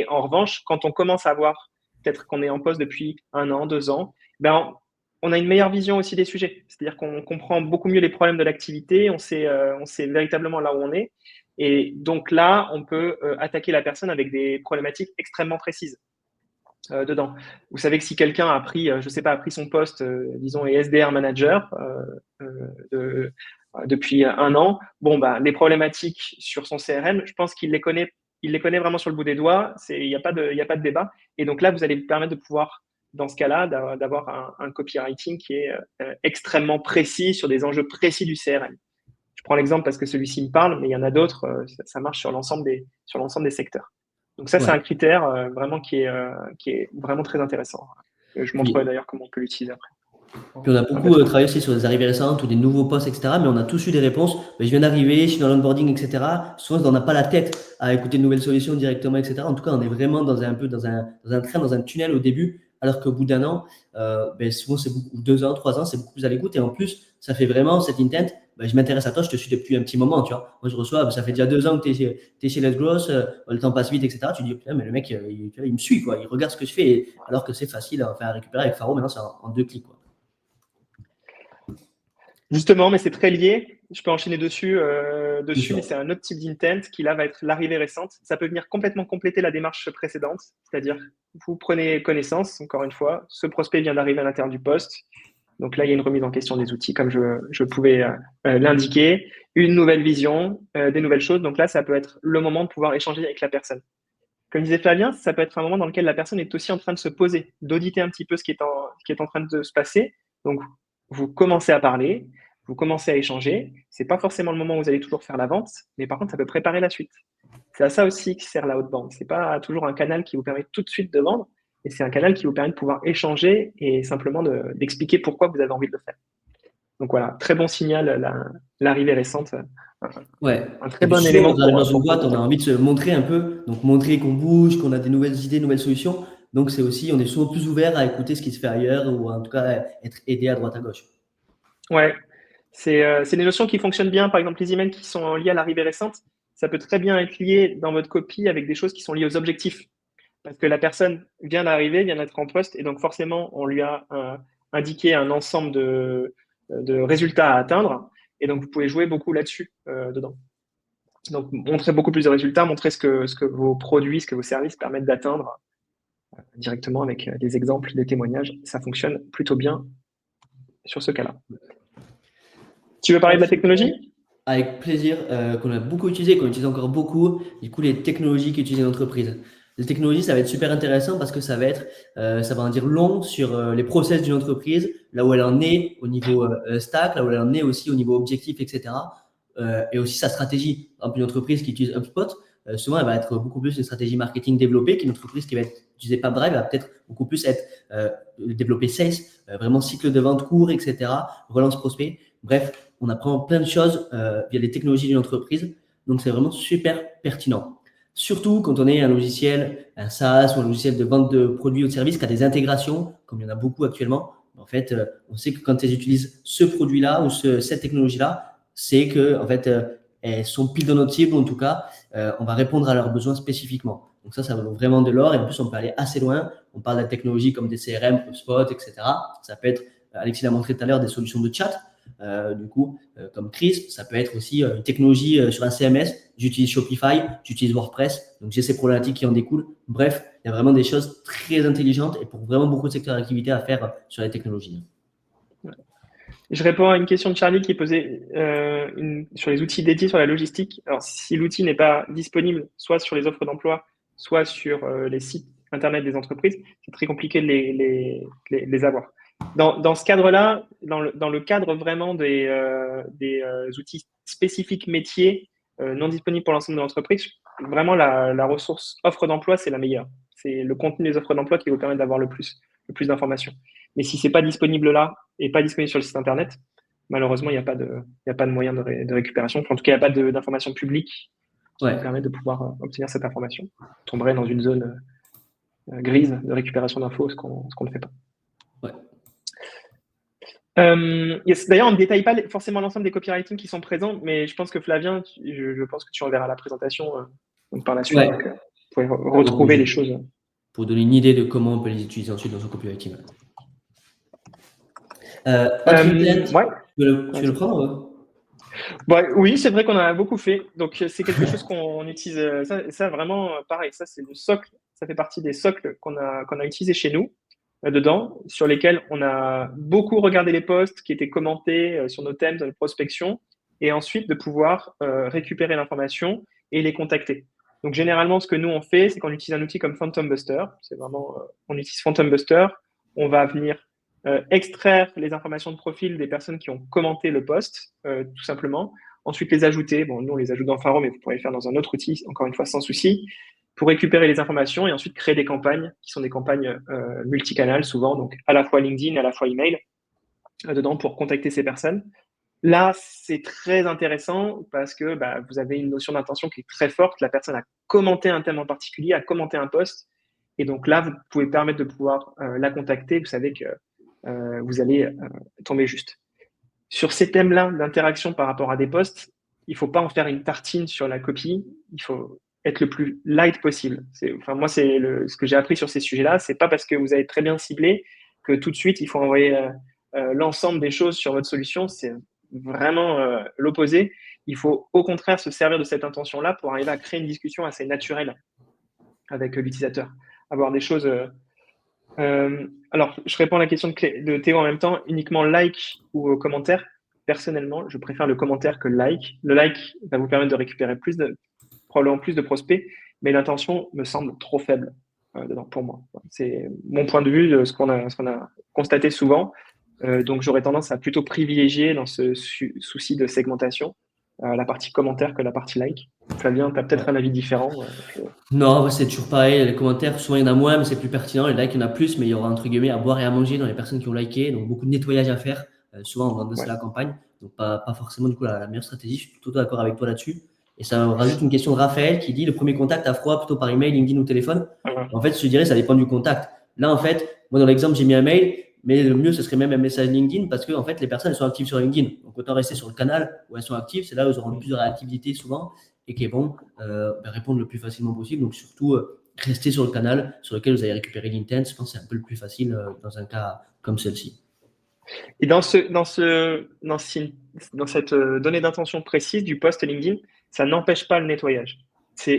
en revanche, quand on commence à avoir peut-être qu'on est en poste depuis 1 an, 2 ans, ben, on a une meilleure vision aussi des sujets. C'est-à-dire qu'on comprend beaucoup mieux les problèmes de l'activité, on sait véritablement là où on est. Et donc là, on peut attaquer la personne avec des problématiques extrêmement précises dedans. Vous savez que si quelqu'un a pris, je sais pas, a pris son poste, disons, est SDR manager depuis 1 an, bon, bah, les problématiques sur son CRM, je pense qu'il les connaît vraiment sur le bout des doigts. Il n'y a pas de débat. Et donc là, vous allez vous permettre de pouvoir, dans ce cas-là, d'avoir un copywriting qui est extrêmement précis sur des enjeux précis du CRM. Je prends l'exemple parce que celui-ci me parle, mais il y en a d'autres. Ça marche sur l'ensemble des secteurs. Donc ça, c'est un critère vraiment qui est vraiment très intéressant. Je montrerai d'ailleurs comment on peut l'utiliser après. Puis on a beaucoup travaillé aussi sur des arrivées récentes ou des nouveaux postes, etc. Mais on a tous eu des réponses. Je viens d'arriver, je suis dans l'onboarding, etc. Souvent, on n'a pas la tête à écouter de nouvelles solutions directement, etc. En tout cas, on est vraiment dans un train, dans un tunnel au début, alors qu'au bout d'1 an, souvent c'est beaucoup, 2 ans, 3 ans, c'est beaucoup plus à l'écoute. Et en plus, ça fait vraiment cet intent. Je m'intéresse à toi, je te suis depuis un petit moment, tu vois. Moi, je reçois, ça fait déjà 2 ans que tu es chez Let's Growth, le temps passe vite, etc. Tu dis, putain, mais le mec, il me suit, quoi. Il regarde ce que je fais, alors que c'est facile à récupérer avec Faro. Maintenant, c'est en 2 clics, quoi. Justement, mais c'est très lié. Je peux enchaîner dessus, mais c'est un autre type d'intent qui là va être l'arrivée récente. Ça peut venir complètement compléter la démarche précédente, c'est-à-dire vous prenez connaissance, encore une fois, ce prospect vient d'arriver à l'intérieur du poste. Donc là, il y a une remise en question des outils, comme je pouvais l'indiquer, une nouvelle vision, des nouvelles choses. Donc là, ça peut être le moment de pouvoir échanger avec la personne. Comme disait Flavien, ça peut être un moment dans lequel la personne est aussi en train de se poser, d'auditer un petit peu ce qui est en train de se passer. Donc, vous commencez à parler, vous commencez à échanger. C'est pas forcément le moment où vous allez toujours faire la vente, mais par contre, ça peut préparer la suite. C'est à ça aussi que sert la outbound. C'est pas toujours un canal qui vous permet tout de suite de vendre, mais c'est un canal qui vous permet de pouvoir échanger et simplement d'expliquer pourquoi vous avez envie de le faire. Donc voilà, très bon signal, l'arrivée récente. Un très bon élément. Dans une boîte, on a envie de se montrer un peu, donc montrer qu'on bouge, qu'on a des nouvelles idées, nouvelles solutions. Donc c'est aussi, on est souvent plus ouvert à écouter ce qui se fait ailleurs ou en tout cas être aidé à droite à gauche. Ouais, c'est des notions qui fonctionnent bien. Par exemple, les emails qui sont liés à l'arrivée récente, ça peut très bien être lié dans votre copie avec des choses qui sont liées aux objectifs. Parce que la personne vient d'arriver, vient d'être en poste, et donc forcément, on lui a indiqué un ensemble de résultats à atteindre. Et donc, vous pouvez jouer beaucoup là-dessus dedans. Donc, montrer beaucoup plus de résultats, montrer ce que vos produits, ce que vos services permettent d'atteindre directement avec des exemples, des témoignages. Ça fonctionne plutôt bien sur ce cas-là. Tu veux parler de la technologie ? Avec plaisir, qu'on a beaucoup utilisé, qu'on utilise encore beaucoup, du coup, les technologies qu'utilisent les entreprises. Les technologies, ça va être super intéressant parce que ça va en dire long sur les process d'une entreprise, là où elle en est au niveau stack, là où elle en est aussi au niveau objectif, etc. Et aussi sa stratégie. Par exemple, une entreprise qui utilise HubSpot, souvent, elle va être beaucoup plus une stratégie marketing développée qu'une entreprise qui va être utilisée par Drive, va peut-être beaucoup plus être développée sales, vraiment cycle de vente court, etc., relance prospect. Bref, on apprend plein de choses via les technologies d'une entreprise. Donc, c'est vraiment super pertinent. Surtout quand on est un logiciel, un SaaS ou un logiciel de vente de produits ou de services qui a des intégrations, comme il y en a beaucoup actuellement. En fait, on sait que quand elles utilisent ce produit-là ou cette technologie-là, c'est que en fait, elles sont pile dans notre cible. En tout cas, on va répondre à leurs besoins spécifiquement. Donc ça vaut vraiment de l'or. Et en plus, on peut aller assez loin. On parle de la technologie comme des CRM, HubSpot, etc. Ça peut être, Alexis l'a montré tout à l'heure, des solutions de chat. Comme Crisp, ça peut être aussi une technologie sur un CMS. J'utilise Shopify, j'utilise WordPress, donc j'ai ces problématiques qui en découlent. Bref, il y a vraiment des choses très intelligentes et pour vraiment beaucoup de secteurs d'activité à faire sur les technologies. Je réponds à une question de Charlie qui est posée sur les outils dédiés sur la logistique. Alors, si l'outil n'est pas disponible, soit sur les offres d'emploi, soit sur les sites internet des entreprises, c'est très compliqué de les avoir. Dans ce cadre-là, dans le cadre vraiment des outils spécifiques métiers non disponibles pour l'ensemble de l'entreprise, vraiment la ressource offre d'emploi, c'est la meilleure. C'est le contenu des offres d'emploi qui vous permet d'avoir le plus d'informations. Mais si c'est pas disponible là et pas disponible sur le site internet, malheureusement, il n'y a pas de moyen de récupération. En tout cas, il n'y a pas d'information publique qui vous permet de pouvoir obtenir cette information. On tomberait dans une zone grise de récupération d'infos, ce qu'on ne fait pas. Ouais. D'ailleurs, on ne détaille pas forcément l'ensemble des copywriting qui sont présents, mais je pense que Flavien, je pense que tu enverras la présentation par la suite. Ouais. Donc, vous pouvez retrouver les choses. pour donner une idée de comment on peut les utiliser ensuite dans son copywriting. Autre intent, Ouais. tu veux le prendre? Ouais, oui, c'est vrai qu'on en a beaucoup fait. Donc, c'est quelque chose qu'on utilise. Ça, vraiment, pareil, ça, c'est le socle. Ça fait partie des socles qu'on a utilisés chez nous, dedans, sur lesquels on a beaucoup regardé les posts qui étaient commentés sur nos thèmes de prospection, et ensuite de pouvoir récupérer l'information et les contacter. Donc, généralement, ce que nous, on fait, c'est qu'on utilise un outil comme Phantom Buster. C'est vraiment, on utilise Phantom Buster. On va venir extraire les informations de profil des personnes qui ont commenté le post, tout simplement. Ensuite, les ajouter. Bon, nous, on les ajoute dans Faro, mais vous pourrez le faire dans un autre outil, encore une fois, sans souci, pour récupérer les informations et ensuite créer des campagnes qui sont des campagnes multicanales, souvent, donc à la fois LinkedIn, à la fois email, dedans pour contacter ces personnes. Là, c'est très intéressant parce que vous avez une notion d'intention qui est très forte. La personne a commenté un thème en particulier, a commenté un post. Et donc là, vous pouvez permettre de pouvoir la contacter. Vous savez que vous allez tomber juste. Sur ces thèmes-là d'interaction par rapport à des posts, il ne faut pas en faire une tartine sur la copie. Il faut être le plus light possible. Moi, c'est ce que j'ai appris sur ces sujets-là. C'est pas parce que vous avez très bien ciblé que tout de suite, il faut envoyer l'ensemble des choses sur votre solution. C'est vraiment l'opposé. Il faut au contraire se servir de cette intention-là pour arriver à créer une discussion assez naturelle avec l'utilisateur. Avoir des choses alors, je réponds à la question de Théo en même temps, uniquement like ou commentaire. Personnellement, je préfère le commentaire que le like. Le like va vous permettre de récupérer probablement plus de prospects, mais l'intention me semble trop faible dedans pour moi. C'est mon point de vue de ce qu'on a constaté souvent. Donc, j'aurais tendance à plutôt privilégier dans ce souci de segmentation la partie commentaire que la partie like. Flavien, tu as peut-être un avis différent. Non, c'est toujours pareil. Les commentaires, souvent il y en a moins, mais c'est plus pertinent. Les likes, il y en a plus, mais il y aura entre guillemets à boire et à manger dans les personnes qui ont liké. Donc beaucoup de nettoyage à faire. Souvent, on vend de ça la campagne. Donc pas forcément du coup la meilleure stratégie. Je suis plutôt d'accord avec toi là-dessus. Et ça rajoute une question de Raphaël qui dit le premier contact à froid plutôt par email, LinkedIn ou téléphone. En fait, je dirais ça dépend du contact. Là, en fait, moi dans l'exemple, j'ai mis un mail, mais le mieux, ce serait même un message LinkedIn parce que en fait, les personnes elles sont actives sur LinkedIn. Donc autant rester sur le canal où elles sont actives. C'est là où elles auront le plus de réactivité souvent et qui vont répondre le plus facilement possible. Donc surtout, rester sur le canal sur lequel vous allez récupérer l'intent. Je pense que c'est un peu le plus facile dans un cas comme celle-ci. Et dans cette donnée d'intention précise du post LinkedIn, ça n'empêche pas le nettoyage.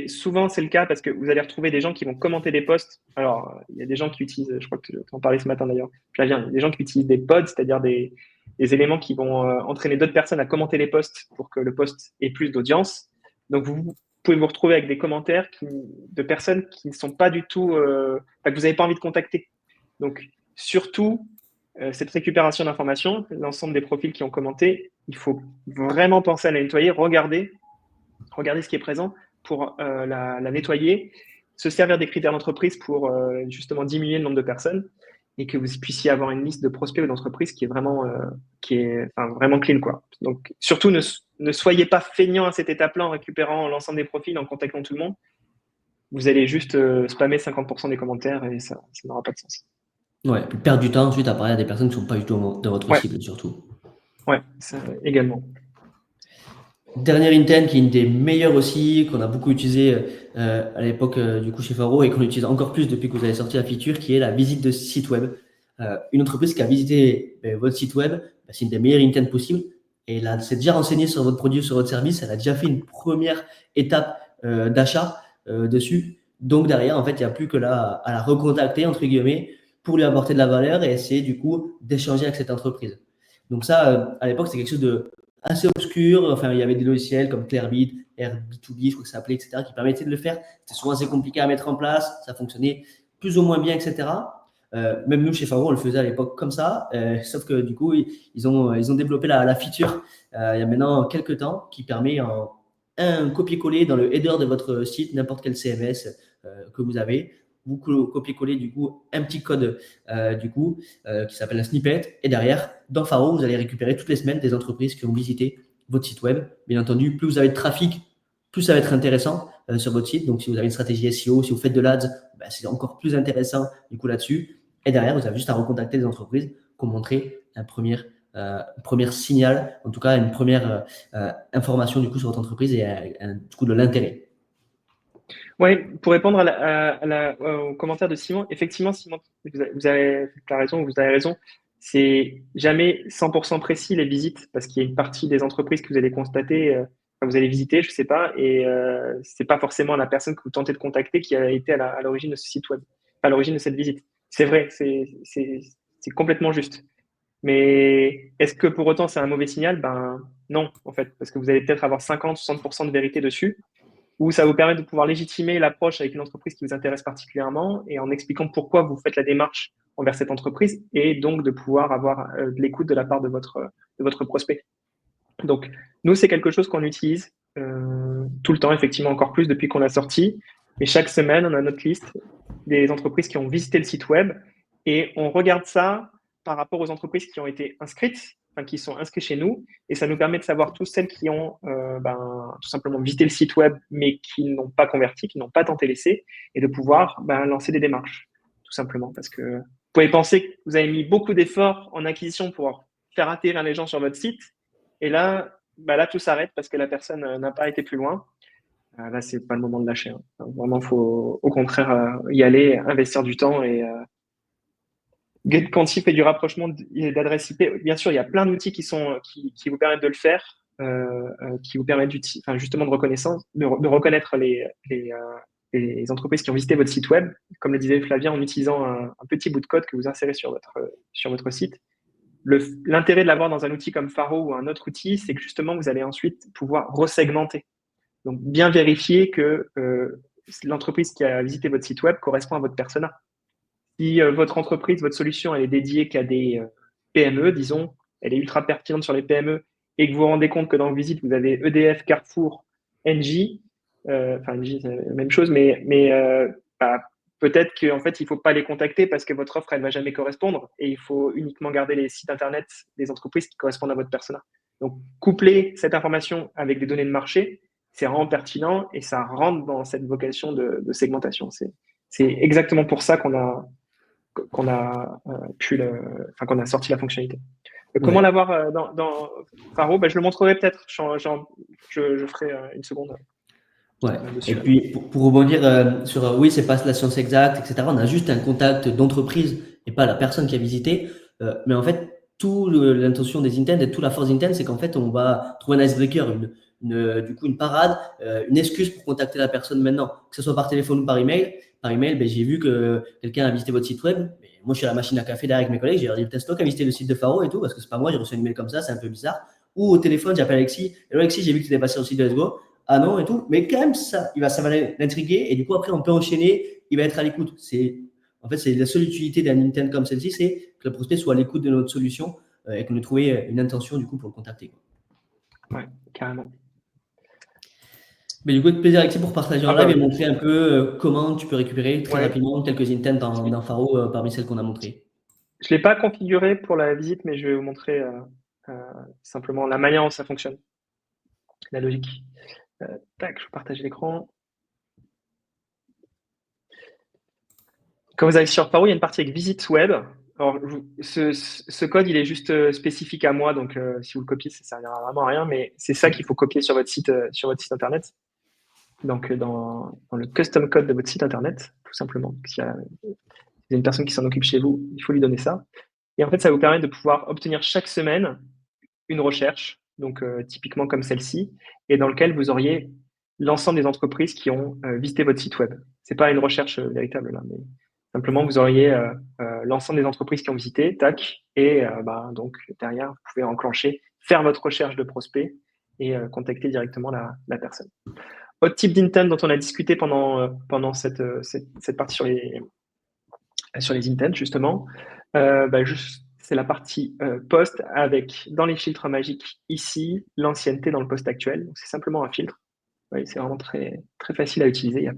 Souvent, c'est le cas parce que vous allez retrouver des gens qui vont commenter des posts. Alors, il y a des gens qui utilisent, je crois que tu en parlais ce matin d'ailleurs, Flavien, il y a des gens qui utilisent des pods, c'est-à-dire des éléments qui vont entraîner d'autres personnes à commenter les posts pour que le post ait plus d'audience. Donc, vous pouvez vous retrouver avec des commentaires de personnes qui ne sont pas du tout, que vous n'avez pas envie de contacter. Donc, surtout, cette récupération d'informations, l'ensemble des profils qui ont commenté, il faut vraiment penser à la nettoyer, regarder ce qui est présent pour la nettoyer, se servir des critères d'entreprise pour justement diminuer le nombre de personnes et que vous puissiez avoir une liste de prospects ou d'entreprises qui est vraiment, vraiment clean, quoi. Donc, surtout, ne soyez pas feignant à cette étape-là en récupérant l'ensemble des profils, en contactant tout le monde. Vous allez juste spammer 50% des commentaires et ça n'aura pas de sens. Ouais, puis perdre du temps ensuite à parler à des personnes qui ne sont pas du tout dans votre cible, surtout. Ouais, ça également. Dernière intent qui est une des meilleures aussi, qu'on a beaucoup utilisé à l'époque du coup chez Faro et qu'on utilise encore plus depuis que vous avez sorti la feature, qui est la visite de site web. Une entreprise qui a visité votre site web, c'est une des meilleures intents possibles. Et là, s'est déjà renseignée sur votre produit, sur votre service, elle a déjà fait une première étape d'achat dessus. Donc derrière, en fait, il n'y a plus que là à la recontacter, entre guillemets, pour lui apporter de la valeur et essayer du coup d'échanger avec cette entreprise. Donc ça, à l'époque, c'est quelque chose de assez obscur. Enfin, il y avait des logiciels comme Clearbit, Airbnb, je crois que ça s'appelait, etc., qui permettaient de le faire. C'était souvent assez compliqué à mettre en place. Ça fonctionnait plus ou moins bien, etc. Même nous, chez Faro, on le faisait à l'époque comme ça. Sauf que du coup, ils ont développé la feature il y a maintenant quelques temps qui permet un copier-coller dans le header de votre site, n'importe quel CMS que vous avez. Vous copiez-coller du coup un petit code qui s'appelle un snippet et derrière dans Faro vous allez récupérer toutes les semaines des entreprises qui ont visité votre site web. Bien entendu, plus vous avez de trafic, plus ça va être intéressant sur votre site. Donc si vous avez une stratégie SEO, si vous faites de l'ADS, c'est encore plus intéressant du coup là-dessus. Et derrière vous avez juste à recontacter des entreprises qui ont montré un premier signal, en tout cas une première information du coup sur votre entreprise et du coup de l'intérêt. Ouais, pour répondre au commentaire de Simon, effectivement, Simon, vous avez t'as raison, vous avez raison. C'est jamais 100% précis les visites parce qu'il y a une partie des entreprises que vous allez constater, enfin, vous allez visiter, je sais pas, et c'est pas forcément la personne que vous tentez de contacter qui a été à l'origine de ce site web, à l'origine de cette visite. C'est vrai, c'est complètement juste. Mais est-ce que pour autant c'est un mauvais signal? Ben non, en fait, parce que vous allez peut-être avoir 50-60% de vérité dessus où ça vous permet de pouvoir légitimer l'approche avec une entreprise qui vous intéresse particulièrement et en expliquant pourquoi vous faites la démarche envers cette entreprise et donc de pouvoir avoir de l'écoute de la part de votre prospect. Donc, nous, c'est quelque chose qu'on utilise tout le temps, effectivement, encore plus depuis qu'on l'a sorti. Mais chaque semaine, on a notre liste des entreprises qui ont visité le site web et on regarde ça par rapport aux entreprises qui ont été inscrites, enfin, qui sont inscrites chez nous. Et ça nous permet de savoir tous celles qui ont tout simplement visité le site web, mais qui n'ont pas converti, qui n'ont pas tenté l'essai, et de pouvoir lancer des démarches, tout simplement. Parce que vous pouvez penser que vous avez mis beaucoup d'efforts en acquisition pour faire atterrir les gens sur votre site. Et là, là tout s'arrête parce que la personne n'a pas été plus loin. Là, c'est pas le moment de lâcher. Hein. Vraiment, faut au contraire y aller, investir du temps et quand il fait du rapprochement d'adresse IP, bien sûr, il y a plein d'outils qui vous permettent de le faire, qui vous permettent enfin, justement de reconnaître les entreprises qui ont visité votre site web, comme le disait Flavien, en utilisant un petit bout de code que vous insérez sur votre site. L'intérêt de l'avoir dans un outil comme Faro ou un autre outil, c'est que justement, vous allez ensuite pouvoir resegmenter. Donc, bien vérifier que l'entreprise qui a visité votre site web correspond à votre persona. Si votre entreprise, votre solution, elle est dédiée qu'à des PME, disons, elle est ultra pertinente sur les PME, et que vous vous rendez compte que dans vos visites, vous avez EDF, Carrefour, Engie, enfin Engie, c'est la même chose, mais peut-être qu'en fait, il ne faut pas les contacter parce que votre offre, elle ne va jamais correspondre, et il faut uniquement garder les sites Internet des entreprises qui correspondent à votre persona. Donc, coupler cette information avec des données de marché, c'est vraiment pertinent et ça rentre dans cette vocation de segmentation. C'est exactement pour ça qu'on a qu'on a sorti la fonctionnalité. Comment Ouais. l'avoir dans Faro? Je le montrerai peut-être. Je ferai une seconde Ouais. Et dessus. puis, pour rebondir sur oui, c'est pas la science exacte, etc. On a juste un contact d'entreprise et pas la personne qui a visité. Mais en fait, l'intention des intents et toute la force d'Intent, c'est qu'en fait, on va trouver un icebreaker, du coup, une parade, une excuse pour contacter la personne maintenant, que ce soit par téléphone ou par email. Par email, j'ai vu que quelqu'un a visité votre site web. Mais moi, je suis à la machine à café derrière avec mes collègues. J'ai dit, Testo qui a visité le site de Faro et tout, parce que c'est pas moi, j'ai reçu un email comme ça, c'est un peu bizarre. Ou au téléphone, j'appelle Alexis. Hello Alexis, j'ai vu que tu étais passé au site de Let's Go. Ah non et tout, mais quand même ça va l'intriguer et du coup après on peut enchaîner, il va être à l'écoute. En fait c'est la seule utilité d'un intent comme celle-ci, c'est que le prospect soit à l'écoute de notre solution et qu'on ait trouvé une intention du coup pour le contacter. Quoi. Ouais, carrément. Mais du coup avec plaisir Alexis pour partager en live et montrer un Super. peu comment tu peux récupérer très Ouais. rapidement quelques intents dans Faro parmi celles qu'on a montrées. Je ne l'ai pas configuré pour la visite, mais je vais vous montrer simplement la manière dont ça fonctionne, la logique. Tac, je vais partager l'écran. Quand vous allez sur Faro, il y a une partie avec visite web. Alors, ce code, il est juste spécifique à moi, donc si vous le copiez, ça ne servira vraiment à rien, mais c'est ça qu'il faut copier sur votre site internet. Donc, dans le custom code de votre site internet, tout simplement. S'il y a une personne qui s'en occupe chez vous, il faut lui donner ça. Et en fait, ça vous permet de pouvoir obtenir chaque semaine une recherche, donc typiquement comme celle-ci, et dans lequel vous auriez l'ensemble des entreprises qui ont visité votre site web. C'est pas une recherche véritable là, mais simplement vous auriez l'ensemble des entreprises qui ont visité, tac, et donc derrière vous pouvez enclencher, faire votre recherche de prospect et contacter directement la personne. Autre type d'intent dont on a discuté pendant cette partie sur les intents justement, c'est la partie post avec dans les filtres magiques ici l'ancienneté dans le post actuel. C'est simplement un filtre. Oui, c'est vraiment très, très facile à utiliser. Il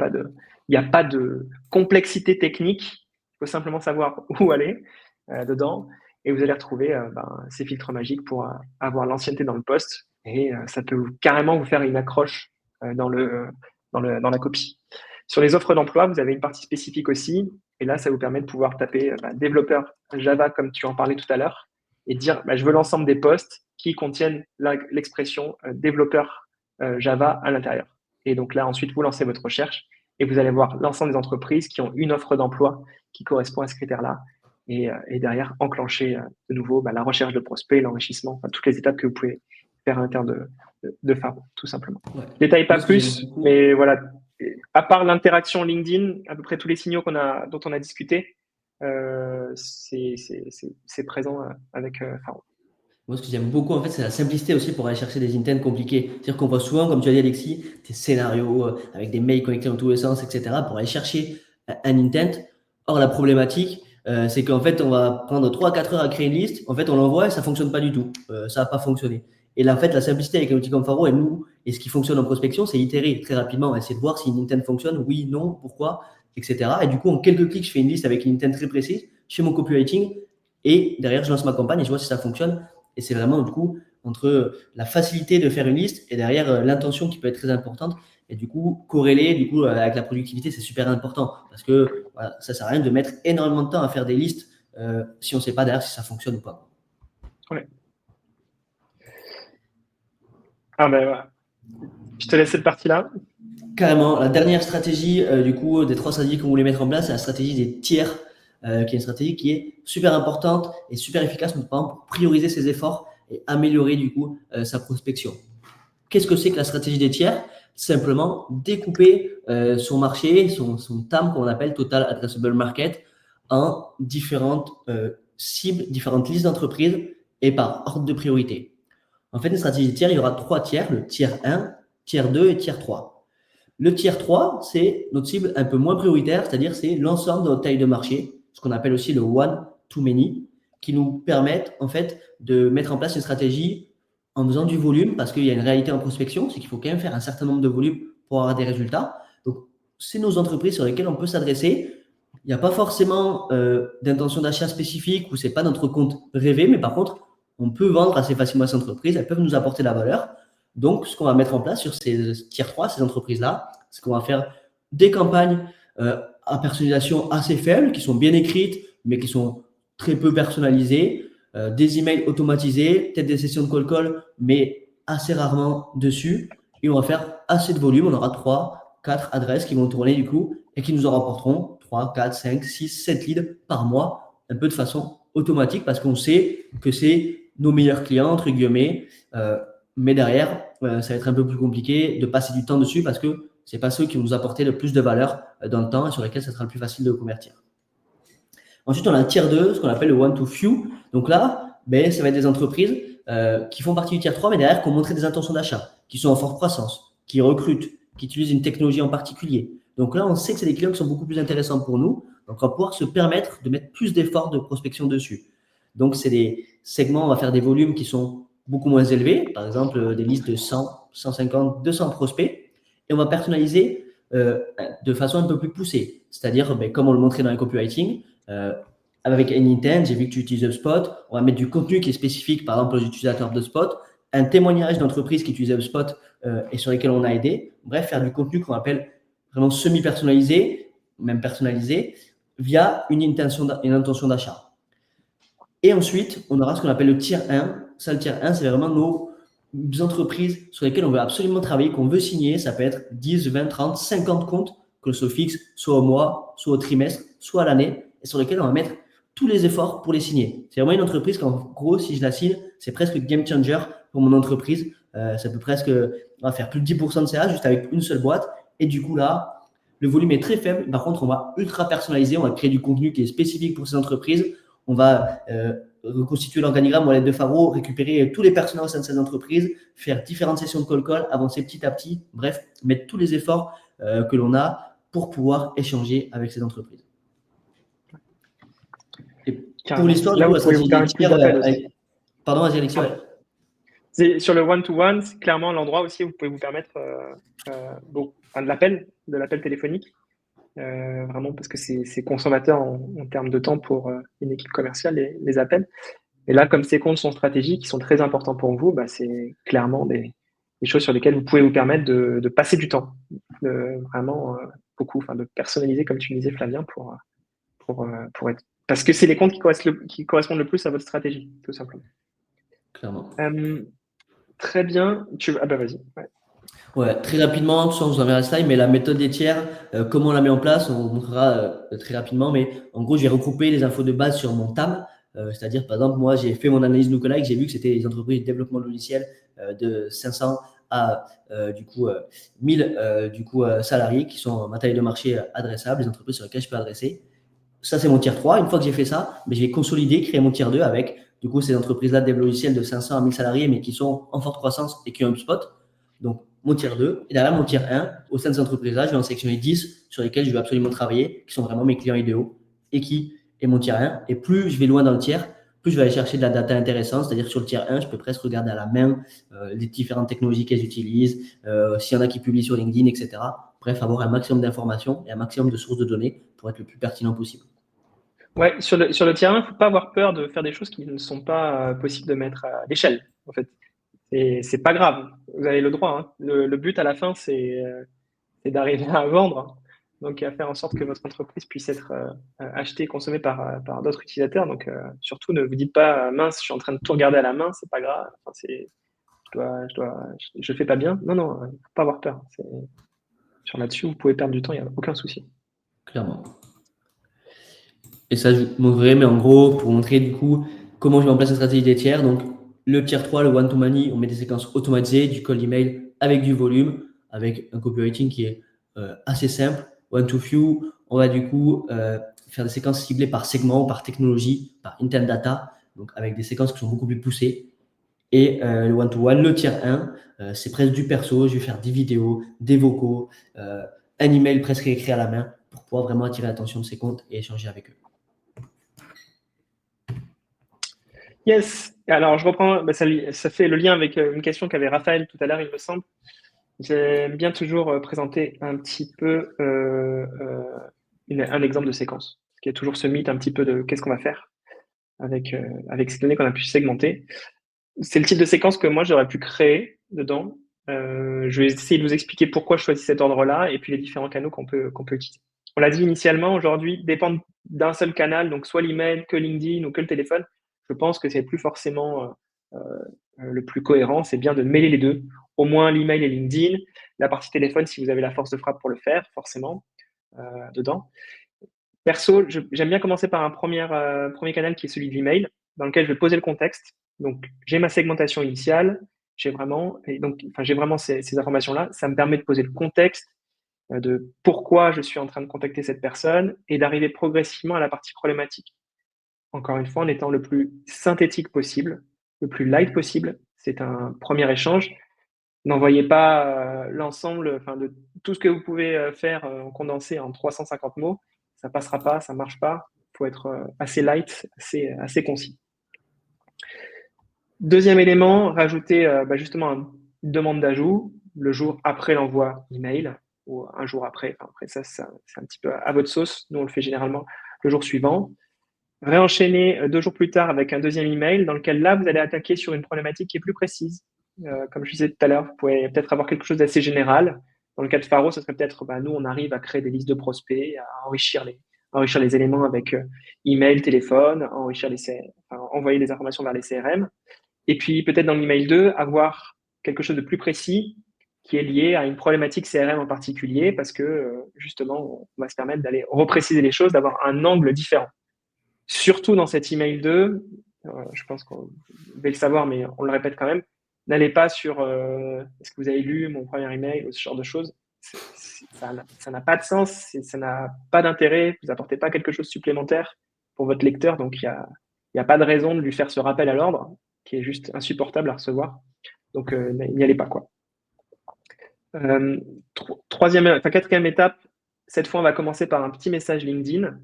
n'y a pas de complexité technique. Il faut simplement savoir où aller dedans et vous allez retrouver ces filtres magiques pour avoir l'ancienneté dans le post et ça peut carrément vous faire une accroche dans la copie. Sur les offres d'emploi, vous avez une partie spécifique aussi. Et là, ça vous permet de pouvoir taper développeur Java, comme tu en parlais tout à l'heure, et dire je veux l'ensemble des postes qui contiennent l'expression développeur Java à l'intérieur. Et donc là, ensuite, vous lancez votre recherche et vous allez voir l'ensemble des entreprises qui ont une offre d'emploi qui correspond à ce critère-là. Et derrière, enclencher de nouveau la recherche de prospects, l'enrichissement, toutes les étapes que vous pouvez faire à l'intérieur de Faro, tout simplement. Ouais. Je détaille pas Moi, ce que j'aime plus, beaucoup, mais voilà, à part l'interaction LinkedIn, à peu près tous les signaux dont on a discuté, c'est présent avec Faro. Moi, ce que j'aime beaucoup, en fait, c'est la simplicité aussi pour aller chercher des intents compliqués. C'est-à-dire qu'on voit souvent, comme tu as dit, Alexis, des scénarios avec des mails connectés dans tous les sens, etc., pour aller chercher un intent. Or, la problématique, c'est qu'en fait, on va prendre 3 à 4 heures à créer une liste. En fait, on l'envoie et ça fonctionne pas du tout. Ça va pas fonctionner. Et là, en fait, la simplicité avec un outil comme Faro et ce qui fonctionne en prospection, c'est itérer très rapidement, essayer de voir si une intent fonctionne, oui, non, pourquoi, etc. Et du coup, en quelques clics, je fais une liste avec une intent très précise, je fais mon copywriting et derrière, je lance ma campagne et je vois si ça fonctionne. Et c'est vraiment, du coup, entre la facilité de faire une liste et derrière l'intention qui peut être très importante. Et du coup, corréler du coup, avec la productivité, c'est super important. Parce que voilà, ça ne sert à rien de mettre énormément de temps à faire des listes si on ne sait pas derrière si ça fonctionne ou pas. Ouais. Ah ben voilà. Je te laisse cette partie-là. Carrément. La dernière stratégie, du coup, des 3 stratégies qu'on voulait mettre en place, c'est la stratégie des tiers, qui est une stratégie qui est super importante et super efficace, notamment pour prioriser ses efforts et améliorer du coup sa prospection. Qu'est-ce que c'est que la stratégie des tiers? Simplement découper son marché, son TAM, qu'on appelle Total Addressable Market, en différentes cibles, différentes listes d'entreprises et par ordre de priorité. En fait, une stratégie des tiers, il y aura 3 tiers, le tiers 1, tiers 2 et tiers 3. Le tiers 3, c'est notre cible un peu moins prioritaire, c'est-à-dire c'est l'ensemble de notre taille de marché, ce qu'on appelle aussi le one to many, qui nous permettent en fait de mettre en place une stratégie en faisant du volume, parce qu'il y a une réalité en prospection, c'est qu'il faut quand même faire un certain nombre de volumes pour avoir des résultats. Donc, c'est nos entreprises sur lesquelles on peut s'adresser. Il n'y a pas forcément d'intention d'achat spécifique ou c'est pas notre compte rêvé, mais par contre, on peut vendre assez facilement à ces entreprises, elles peuvent nous apporter de la valeur. Donc, ce qu'on va mettre en place sur ces tiers 3, ces entreprises-là, c'est qu'on va faire des campagnes à personnalisation assez faible, qui sont bien écrites, mais qui sont très peu personnalisées, des emails automatisés, peut-être des sessions de call, mais assez rarement dessus. Et on va faire assez de volume. On aura 3, 4 adresses qui vont tourner du coup et qui nous en rapporteront 3, 4, 5, 6, 7 leads par mois, un peu de façon automatique parce qu'on sait que c'est nos meilleurs clients, entre guillemets. Mais derrière, ça va être un peu plus compliqué de passer du temps dessus parce que ce n'est pas ceux qui vont nous apporter le plus de valeur dans le temps et sur lesquels ça sera le plus facile de convertir. Ensuite, on a un tiers 2, ce qu'on appelle le one to few. Donc là, ça va être des entreprises qui font partie du tiers 3, mais derrière, qui ont montré des intentions d'achat, qui sont en forte croissance, qui recrutent, qui utilisent une technologie en particulier. Donc là, on sait que c'est des clients qui sont beaucoup plus intéressants pour nous. Donc, on va pouvoir se permettre de mettre plus d'efforts de prospection dessus. Donc, c'est des segments, on va faire des volumes qui sont beaucoup moins élevés, par exemple des listes de 100, 150, 200 prospects, et on va personnaliser de façon un peu plus poussée. C'est-à-dire, comme on le montrait dans les copywriting, avec Anyintent, j'ai vu que tu utilises HubSpot, on va mettre du contenu qui est spécifique, par exemple aux utilisateurs d'HubSpot, un témoignage d'entreprise qui utilise HubSpot et sur lesquels on a aidé. Bref, faire du contenu qu'on appelle vraiment semi-personnalisé, même personnalisé, via une intention d'achat. Et ensuite, on aura ce qu'on appelle le tier 1. Ça, le tier 1, c'est vraiment nos entreprises sur lesquelles on veut absolument travailler, qu'on veut signer. Ça peut être 10, 20, 30, 50 comptes, que ce soit fixe, soit au mois, soit au trimestre, soit à l'année, et sur lesquels on va mettre tous les efforts pour les signer. C'est vraiment une entreprise qu'en gros, si je la signe, c'est presque game changer pour mon entreprise. Ça peut presque on va faire plus de 10% de CA juste avec une seule boîte. Et du coup, là, le volume est très faible. Par contre, on va ultra personnaliser. On va créer du contenu qui est spécifique pour ces entreprises. On va reconstituer l'organigramme à l'aide de Faro, récupérer tous les personnages au sein de ces entreprises, faire différentes sessions de call, avancer petit à petit. Bref, mettre tous les efforts que l'on a pour pouvoir échanger avec ces entreprises. Et pour l'histoire, là, du coup, vous pouvez vous permettre plus d'appels aussi. Pardon, vas-y, Alexis. C'est sur le one-to-one, c'est clairement l'endroit aussi où vous pouvez vous permettre de l'appel téléphonique. Vraiment parce que c'est consommateur en termes de temps pour une équipe commerciale, les appels. Et là, comme ces comptes sont stratégiques, qui sont très importants pour vous, c'est clairement des choses sur lesquelles vous pouvez vous permettre de passer du temps, vraiment beaucoup, de personnaliser, comme tu disais, Flavien, pour être. Parce que c'est les comptes qui correspondent le plus à votre stratégie, tout simplement. Clairement. Très bien. Vas-y. Ouais. Ouais, très rapidement, sans vous enverrai la slide, mais la méthode des tiers, comment on la met en place, on vous montrera très rapidement. Mais en gros, je vais regrouper les infos de base sur mon TAM. C'est-à-dire, par exemple, moi, j'ai fait mon analyse lookalike, j'ai vu que c'était les entreprises de développement logiciel de 500 à 1000 salariés qui sont ma taille de marché adressable, les entreprises sur lesquelles je peux adresser. Ça, c'est mon tier 3. Une fois que j'ai fait ça, mais je vais consolider, créer mon tier 2 avec du coup ces entreprises-là de logiciels de 500 à 1000 salariés, mais qui sont en forte croissance et qui ont un HubSpot. Donc, mon tier 2. Et derrière, mon tier 1, au sein de ces entreprises-là, je vais en sélectionner 10 sur lesquels je vais absolument travailler, qui sont vraiment mes clients idéaux et qui est mon tier 1. Et plus je vais loin dans le tiers, plus je vais aller chercher de la data intéressante. C'est-à-dire sur le tier 1, je peux presque regarder à la main les différentes technologies qu'elles utilisent, s'il y en a qui publient sur LinkedIn, etc. Bref, avoir un maximum d'informations et un maximum de sources de données pour être le plus pertinent possible. Ouais, sur le terrain, il ne faut pas avoir peur de faire des choses qui ne sont pas possibles de mettre à l'échelle, en fait. Et c'est pas grave, vous avez le droit, hein. Le but à la fin, c'est d'arriver à vendre, hein. Donc à faire en sorte que votre entreprise puisse être achetée, consommée par d'autres utilisateurs. Donc surtout, ne vous dites pas mince, je suis en train de tout regarder à la main, c'est pas grave. Enfin, je fais pas bien. Non, non, faut pas avoir peur. Sur là-dessus, vous pouvez perdre du temps, il n'y a aucun souci. Clairement. Et ça, je vous montrerai, mais en gros, pour montrer du coup comment je mets en place la stratégie des tiers. Donc, le tiers 3, le one-to-many, on met des séquences automatisées, du cold email avec du volume, avec un copywriting qui est assez simple. One-to-few, on va du coup faire des séquences ciblées par segment, par technologie, par intent data, donc avec des séquences qui sont beaucoup plus poussées. Et le one-to-one, le tiers 1, c'est presque du perso. Je vais faire des vidéos, des vocaux, un email presque écrit à la main pour pouvoir vraiment attirer l'attention de ces comptes et échanger avec eux. Yes. Alors, je reprends, bah, ça fait le lien avec une question qu'avait Raphaël tout à l'heure, il me semble. J'aime bien toujours présenter un petit peu un exemple de séquence. Parce qu'il y a toujours ce mythe un petit peu de qu'est-ce qu'on va faire avec ces données qu'on a pu segmenter. C'est le type de séquence que moi, j'aurais pu créer dedans. Je vais essayer de vous expliquer pourquoi je choisis cet ordre-là et puis les différents canaux qu'on peut utiliser. On l'a dit initialement, aujourd'hui, dépendre d'un seul canal, donc soit l'email, que LinkedIn ou que le téléphone, je pense que c'est plus forcément le plus cohérent. C'est bien de mêler les deux, au moins l'email et LinkedIn, la partie téléphone si vous avez la force de frappe pour le faire, forcément, dedans. Perso, j'aime bien commencer par un premier canal qui est celui de l'email, dans lequel je vais poser le contexte. Donc, j'ai ma segmentation initiale, j'ai vraiment ces informations-là. Ça me permet de poser le contexte de pourquoi je suis en train de contacter cette personne et d'arriver progressivement à la partie problématique. Encore une fois, en étant le plus synthétique possible, le plus light possible. C'est un premier échange. N'envoyez pas l'ensemble, enfin, de tout ce que vous pouvez faire en condensé en 350 mots. Ça passera pas, ça marche pas. Il faut être assez light, assez concis. Deuxième élément, rajouter justement une demande d'ajout le jour après l'envoi email ou un jour après. Enfin, après ça, c'est un petit peu à votre sauce. Nous, on le fait généralement le jour suivant. Réenchaîner 2 jours plus tard avec un deuxième email dans lequel là, vous allez attaquer sur une problématique qui est plus précise. Comme je disais tout à l'heure, vous pouvez peut-être avoir quelque chose d'assez général. Dans le cas de Faro, ce serait peut-être, nous, on arrive à créer des listes de prospects, à enrichir les éléments avec email, téléphone, envoyer des informations vers les CRM. Et puis, peut-être dans l'email 2, avoir quelque chose de plus précis qui est lié à une problématique CRM en particulier, parce que justement, on va se permettre d'aller repréciser les choses, d'avoir un angle différent. Surtout dans cet email 2, je pense qu'on va le savoir, mais on le répète quand même, n'allez pas sur est-ce que vous avez lu mon premier email ou ce genre de choses. Ça n'a pas de sens, ça n'a pas d'intérêt, vous apportez pas quelque chose de supplémentaire pour votre lecteur, donc il y a pas de raison de lui faire ce rappel à l'ordre qui est juste insupportable à recevoir. Donc n'y allez pas, quoi. Quatrième étape, cette fois on va commencer par un petit message LinkedIn.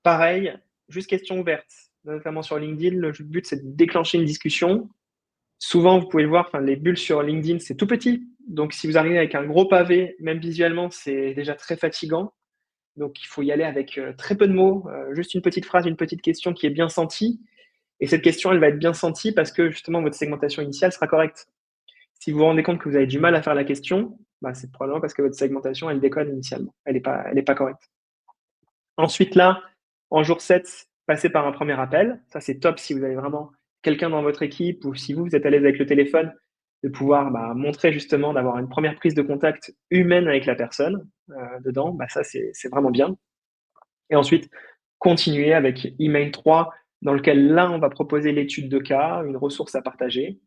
Pareil, juste question ouverte, notamment sur LinkedIn. Le but, c'est de déclencher une discussion. Souvent, vous pouvez le voir, les bulles sur LinkedIn, c'est tout petit. Donc, si vous arrivez avec un gros pavé, même visuellement, c'est déjà très fatigant. Donc, il faut y aller avec très peu de mots, juste une petite phrase, une petite question qui est bien sentie. Et cette question, elle va être bien sentie parce que justement, votre segmentation initiale sera correcte. Si vous vous rendez compte que vous avez du mal à faire la question, c'est probablement parce que votre segmentation, elle déconne initialement. Elle n'est pas correcte. Ensuite, là, en jour 7, passez par un premier appel. Ça, c'est top si vous avez vraiment quelqu'un dans votre équipe ou si vous êtes à l'aise avec le téléphone. de pouvoir montrer justement, d'avoir une première prise de contact humaine avec la personne dedans, ça c'est vraiment bien. Et ensuite, continuer avec email 3, dans lequel là, on va proposer l'étude de cas, une ressource à partager.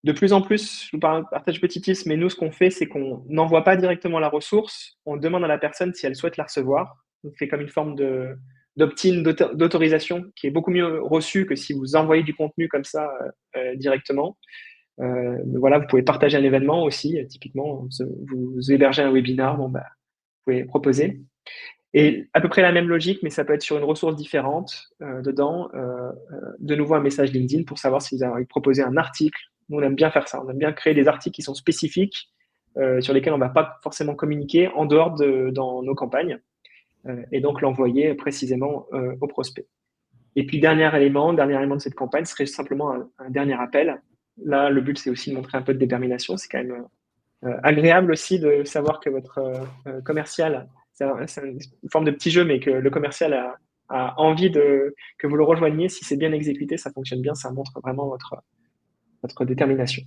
De plus en plus, je vous partage petit tips, mais nous, ce qu'on fait, c'est qu'on n'envoie pas directement la ressource, on demande à la personne si elle souhaite la recevoir. On fait comme une forme d'opt-in, d'autorisation, qui est beaucoup mieux reçue que si vous envoyez du contenu comme ça directement. Voilà, vous pouvez partager un événement aussi, typiquement, vous hébergez un webinar, vous pouvez proposer. Et à peu près la même logique, mais ça peut être sur une ressource différente dedans. De nouveau, un message LinkedIn pour savoir si vous avez proposé un article. Nous, on aime bien faire ça. On aime bien créer des articles qui sont spécifiques, sur lesquels on ne va pas forcément communiquer en dehors dans nos campagnes, et donc l'envoyer précisément au prospect. Et puis, dernier élément de cette campagne serait simplement un dernier appel. Là, le but, c'est aussi de montrer un peu de détermination. C'est quand même agréable aussi de savoir que votre commercial, c'est une forme de petit jeu, mais que le commercial a envie que vous le rejoigniez. Si c'est bien exécuté, ça fonctionne bien, ça montre vraiment votre détermination.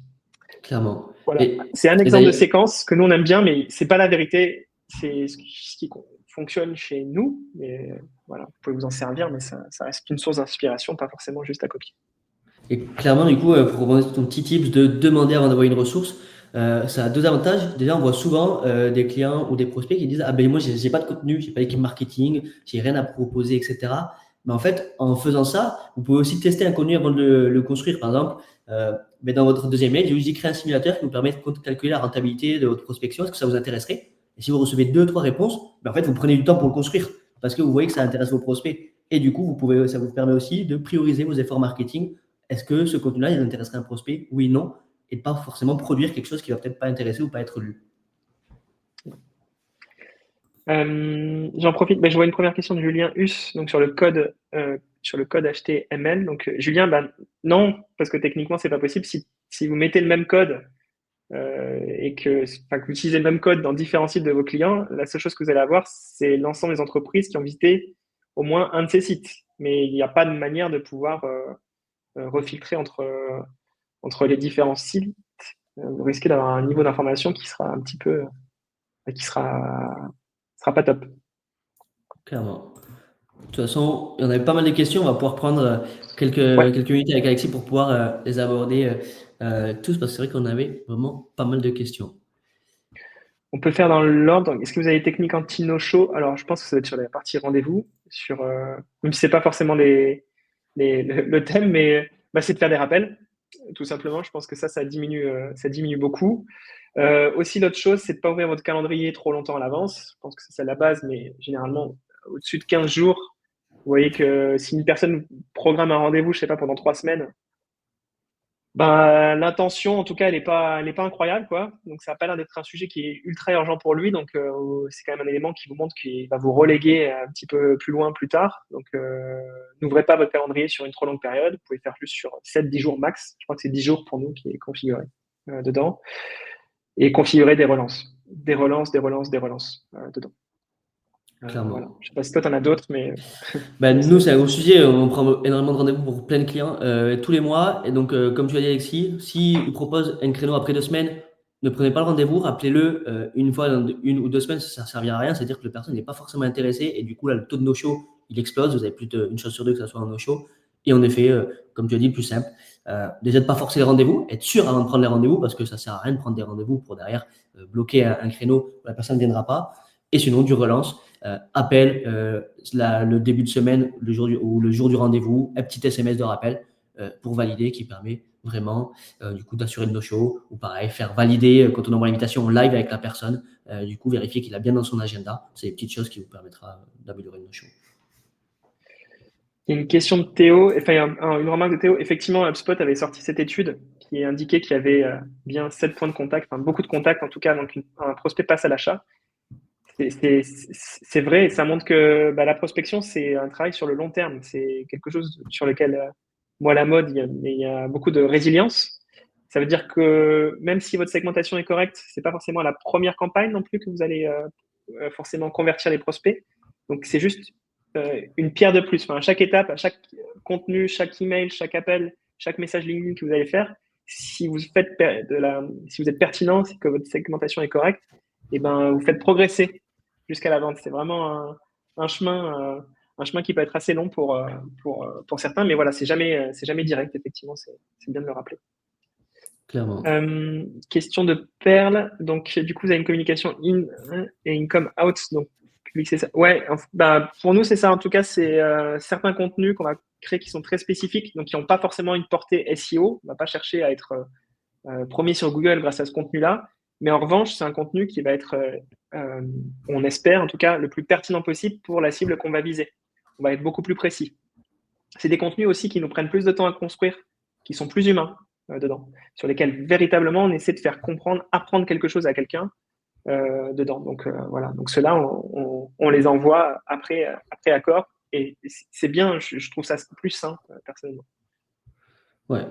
Clairement. Voilà, Et, c'est un et exemple de d'ailleurs, séquence que nous on aime bien, mais c'est pas la vérité. C'est ce qui fonctionne chez nous. Mais voilà, vous pouvez vous en servir, mais ça reste une source d'inspiration, pas forcément juste à copier. et clairement, du coup, pour rebondir sur ton petit tips de demander avant d'envoyer une ressource, ça a deux avantages. Déjà, on voit souvent des clients ou des prospects qui disent: ah ben moi, j'ai pas de contenu, j'ai pas d'équipe marketing, j'ai rien à proposer, etc. Mais en fait, en faisant ça, vous pouvez aussi tester un contenu avant de le construire. Par exemple, ben dans votre deuxième mail, j'ai créé un simulateur qui vous permet de calculer la rentabilité de votre prospection. Est-ce que ça vous intéresserait? Et si vous recevez deux, trois réponses, ben en fait, vous prenez du temps pour le construire parce que vous voyez que ça intéresse vos prospects. Et du coup, ça vous permet aussi de prioriser vos efforts marketing. Est-ce que ce contenu-là, il intéresserait un prospect? Oui, non. Et pas forcément produire quelque chose qui va peut-être pas intéresser ou pas être lu. J'en profite, je vois une première question de Julien Hus, donc sur le code HTML. Donc Julien, non, parce que techniquement c'est pas possible. Si vous mettez le même code et que vous utilisez le même code dans différents sites de vos clients, la seule chose que vous allez avoir, c'est l'ensemble des entreprises qui ont visité au moins un de ces sites. Mais il n'y a pas de manière de pouvoir refiltrer entre les différents sites. Vous risquez d'avoir un niveau d'information qui sera un petit peu, qui sera pas top. Clairement. De toute façon, il y en avait pas mal de questions. On va pouvoir prendre Ouais. quelques minutes avec Alexis pour pouvoir les aborder tous, parce que c'est vrai qu'on avait vraiment pas mal de questions. On peut faire dans l'ordre. Est-ce que vous avez des techniques anti-no-show? Alors, je pense que ça va être sur la partie rendez-vous, même si c'est pas forcément le thème, mais c'est de faire des rappels, tout simplement. Je pense que ça diminue beaucoup. Aussi, l'autre chose, c'est de pas ouvrir votre calendrier trop longtemps à l'avance. Je pense que c'est la base, mais généralement, au-dessus de 15 jours, vous voyez que si une personne programme un rendez-vous, je sais pas, pendant 3 semaines, l'intention, en tout cas, elle est pas incroyable, quoi. Donc, ça n'a pas l'air d'être un sujet qui est ultra urgent pour lui. Donc, c'est quand même un élément qui vous montre qu'il va vous reléguer un petit peu plus loin plus tard. Donc, n'ouvrez pas votre calendrier sur une trop longue période. Vous pouvez faire juste sur 7-10 jours max. Je crois que c'est 10 jours pour nous qui est configuré dedans. Et configurer des relances. Des relances, des relances, des relances dedans. Voilà. Clairement. Je sais pas si toi, tu en as d'autres, mais Nous, c'est un gros sujet. On prend énormément de rendez-vous pour plein de clients tous les mois. Et donc, comme tu as dit, Alexis, s'il propose un créneau après 2 semaines, ne prenez pas le rendez-vous. Rappelez-le une fois dans 1 ou 2 semaines, ça ne servira à rien. C'est-à-dire que la personne n'est pas forcément intéressée. Et du coup, là, le taux de no-show, il explose. Vous avez plus d'une chance sur deux que ça soit un no-show. Et en effet, comme tu as dit, le plus simple, déjà de ne pas forcer les rendez-vous, être sûr avant de prendre les rendez-vous, parce que ça ne sert à rien de prendre des rendez-vous pour derrière bloquer un créneau où la personne ne viendra pas. Et sinon, du relance. Appel le début de semaine, le jour du rendez-vous, un petit SMS de rappel pour valider qui permet vraiment du coup d'assurer le no-show ou pareil, faire valider quand on envoie l'invitation en live avec la personne, du coup vérifier qu'il a bien dans son agenda. C'est des petites choses qui vous permettra d'améliorer le no-show. Il y a une question de Théo, enfin une remarque de Théo. Effectivement, HubSpot avait sorti cette étude qui indiquait qu'il y avait bien 7 points de contact, enfin beaucoup de contacts en tout cas, donc un prospect passe à l'achat. C'est vrai, et ça montre que la prospection, c'est un travail sur le long terme. C'est quelque chose sur lequel, moi, la mode, il y a beaucoup de résilience. Ça veut dire que même si votre segmentation est correcte, c'est pas forcément la première campagne non plus que vous allez forcément convertir les prospects. Donc, c'est juste une pierre de plus. Enfin, à chaque étape, à chaque contenu, chaque email, chaque appel, chaque message LinkedIn que vous allez faire, si vous faites si vous êtes pertinent, si que votre segmentation est correcte, et ben, vous faites progresser jusqu'à la vente. C'est vraiment un chemin qui peut être assez long pour certains, mais voilà, c'est jamais direct, effectivement, c'est bien de le rappeler. Clairement. Question de Perle. Donc, du coup, vous avez une communication in et income out. Donc, public, c'est ça. Ouais, bah, pour nous, c'est ça. En tout cas, c'est certains contenus qu'on va créer qui sont très spécifiques, donc qui n'ont pas forcément une portée SEO. On ne va pas chercher à être premier sur Google grâce à ce contenu-là. Mais en revanche, c'est un contenu qui va être, on espère en tout cas, le plus pertinent possible pour la cible qu'on va viser. On va être beaucoup plus précis. C'est des contenus aussi qui nous prennent plus de temps à construire, qui sont plus humains dedans, sur lesquels véritablement on essaie de faire comprendre, apprendre quelque chose à quelqu'un dedans. Donc voilà, donc ceux-là, on les envoie après accord. Et c'est bien, je trouve ça plus sain, personnellement. Ouais.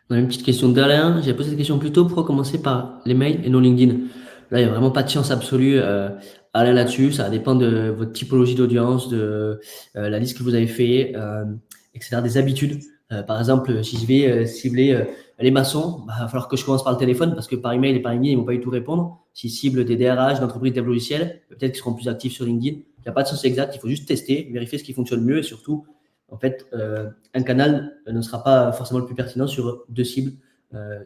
On a une petite question d'Alain. J'ai posé cette question plus tôt. Pourquoi commencer par les mails et non LinkedIn? Là, il n'y a vraiment pas de chance absolue, Alain, là-dessus. Ça dépend de votre typologie d'audience, de la liste que vous avez fait, etc., des habitudes. Par exemple, si je vais cibler les maçons, il va falloir que je commence par le téléphone parce que par email et par LinkedIn, ils ne vont pas du tout répondre. S'ils ciblent des DRH, d'entreprises dev logiciels, peut-être qu'ils seront plus actifs sur LinkedIn. Il n'y a pas de sens exact. Il faut juste tester, vérifier ce qui fonctionne mieux et surtout, en fait, un canal ne sera pas forcément le plus pertinent sur deux cibles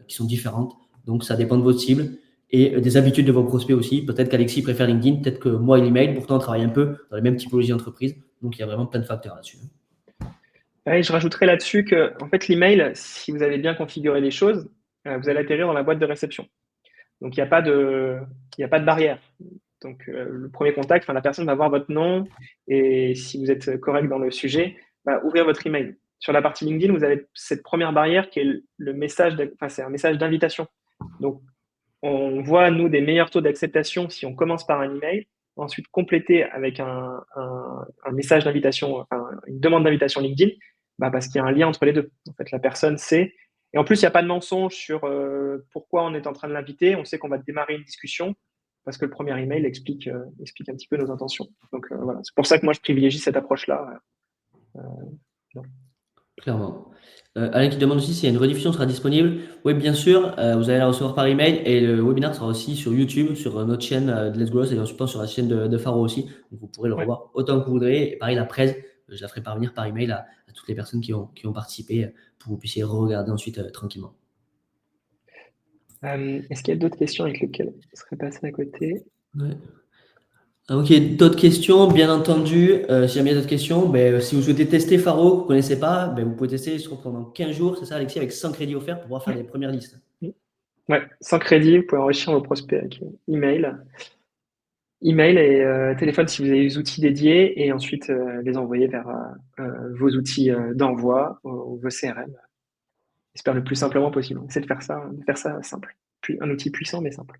qui sont différentes. Donc, ça dépend de votre cible et des habitudes de vos prospects aussi. Peut-être qu'Alexis préfère LinkedIn, peut-être que moi, l'email. Pourtant, on travaille un peu dans les mêmes typologies d'entreprise. Donc, il y a vraiment plein de facteurs là-dessus. Et je rajouterai là-dessus que, en fait, l'email, si vous avez bien configuré les choses, vous allez atterrir dans la boîte de réception. Donc, il n'y a pas de barrière. Donc, le premier contact, la personne va voir votre nom et si vous êtes correct dans le sujet, va ouvrir votre email. Sur la partie LinkedIn, vous avez cette première barrière qui est le message, c'est un message d'invitation. Donc, on voit, nous, des meilleurs taux d'acceptation si on commence par un email, ensuite complété avec un message d'invitation, enfin, une demande d'invitation LinkedIn, parce qu'il y a un lien entre les deux. En fait, la personne sait. Et en plus, il n'y a pas de mensonge sur pourquoi on est en train de l'inviter. On sait qu'on va démarrer une discussion parce que le premier email explique un petit peu nos intentions. Donc voilà, c'est pour ça que moi, je privilégie cette approche-là. Clairement. Alain qui demande aussi si une rediffusion sera disponible. Oui, bien sûr, vous allez la recevoir par email et le webinaire sera aussi sur YouTube, sur notre chaîne de Let's Grow et ensuite sur la chaîne de Faro aussi. Donc, vous pourrez le revoir autant que vous voudrez. Et pareil, la presse, je la ferai parvenir par email à toutes les personnes qui ont participé pour que vous puissiez regarder ensuite tranquillement. Est-ce qu'il y a d'autres questions avec lesquelles on serait passé à côté? Ouais. Ok, d'autres questions, bien entendu. Si jamais il y a d'autres questions, si vous souhaitez tester Faro, que vous ne connaissez pas, vous pouvez tester pendant 15 jours, c'est ça Alexis, avec 100 crédits offerts pour pouvoir faire les premières listes. Ouais, sans crédit, vous pouvez enrichir vos prospects avec email. Email et téléphone si vous avez des outils dédiés et ensuite les envoyer vers vos outils d'envoi ou vos CRM. J'espère le plus simplement possible. Essayez de faire ça simple. Puis, un outil puissant mais simple.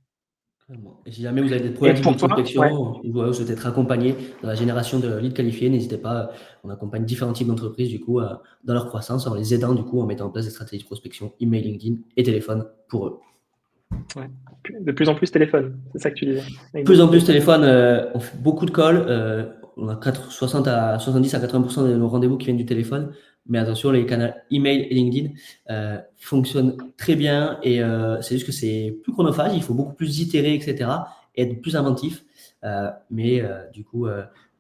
Et si jamais vous avez des Et problématiques de pour toi, prospection ouais. ou vous souhaitez être accompagné dans la génération de leads qualifiés, n'hésitez pas. On accompagne différents types d'entreprises du coup dans leur croissance en les aidant du coup en mettant en place des stratégies de prospection, email, LinkedIn et téléphone pour eux. Ouais. De plus en plus téléphone, c'est ça que tu disais. De plus en plus téléphone, on fait beaucoup de calls. On a 70 à 80% de nos rendez-vous qui viennent du téléphone. Mais attention, les canaux email et LinkedIn fonctionnent très bien et c'est juste que c'est plus chronophage, il faut beaucoup plus itérer, etc. et être plus inventif. Mais du coup,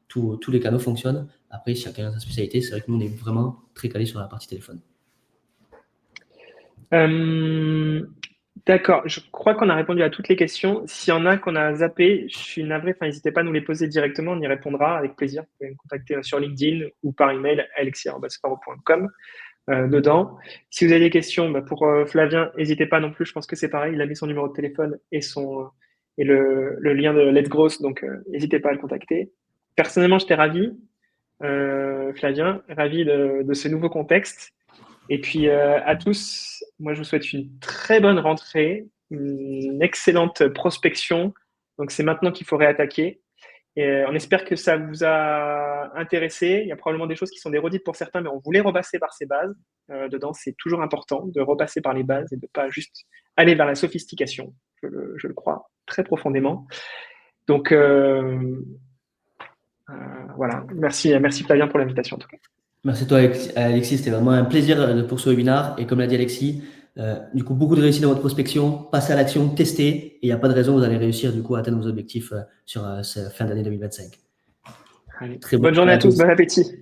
tous les canaux fonctionnent. Après, chacun a sa spécialité. C'est vrai que nous, on est vraiment très calé sur la partie téléphone. D'accord, je crois qu'on a répondu à toutes les questions. S'il y en a qu'on a zappé, je suis navré, n'hésitez pas à nous les poser directement, on y répondra avec plaisir. Vous pouvez me contacter sur LinkedIn ou par email alexis@faro.com dedans. Si vous avez des questions pour Flavien, n'hésitez pas non plus, je pense que c'est pareil, il a mis son numéro de téléphone et le lien de Let's Grow, donc n'hésitez pas à le contacter. Personnellement, j'étais ravi, Flavien, ravi de ce nouveau contexte. Et puis à tous, moi je vous souhaite une très bonne rentrée, une excellente prospection. Donc c'est maintenant qu'il faut réattaquer. Et on espère que ça vous a intéressé. Il y a probablement des choses qui sont des redites pour certains, mais on voulait repasser par ces bases. Dedans, c'est toujours important de repasser par les bases et de ne pas juste aller vers la sophistication. Je le crois très profondément. Donc voilà, merci Flavien pour l'invitation en tout cas. Merci à toi, Alexis. C'était vraiment un plaisir pour ce webinaire. Et comme l'a dit Alexis, Du coup, beaucoup de réussite dans votre prospection. Passez à l'action, testez. Et il n'y a pas de raison, vous allez réussir du coup à atteindre vos objectifs sur cette fin d'année 2025. Allez. Très bonne Bonne journée journée à tous, bon appétit.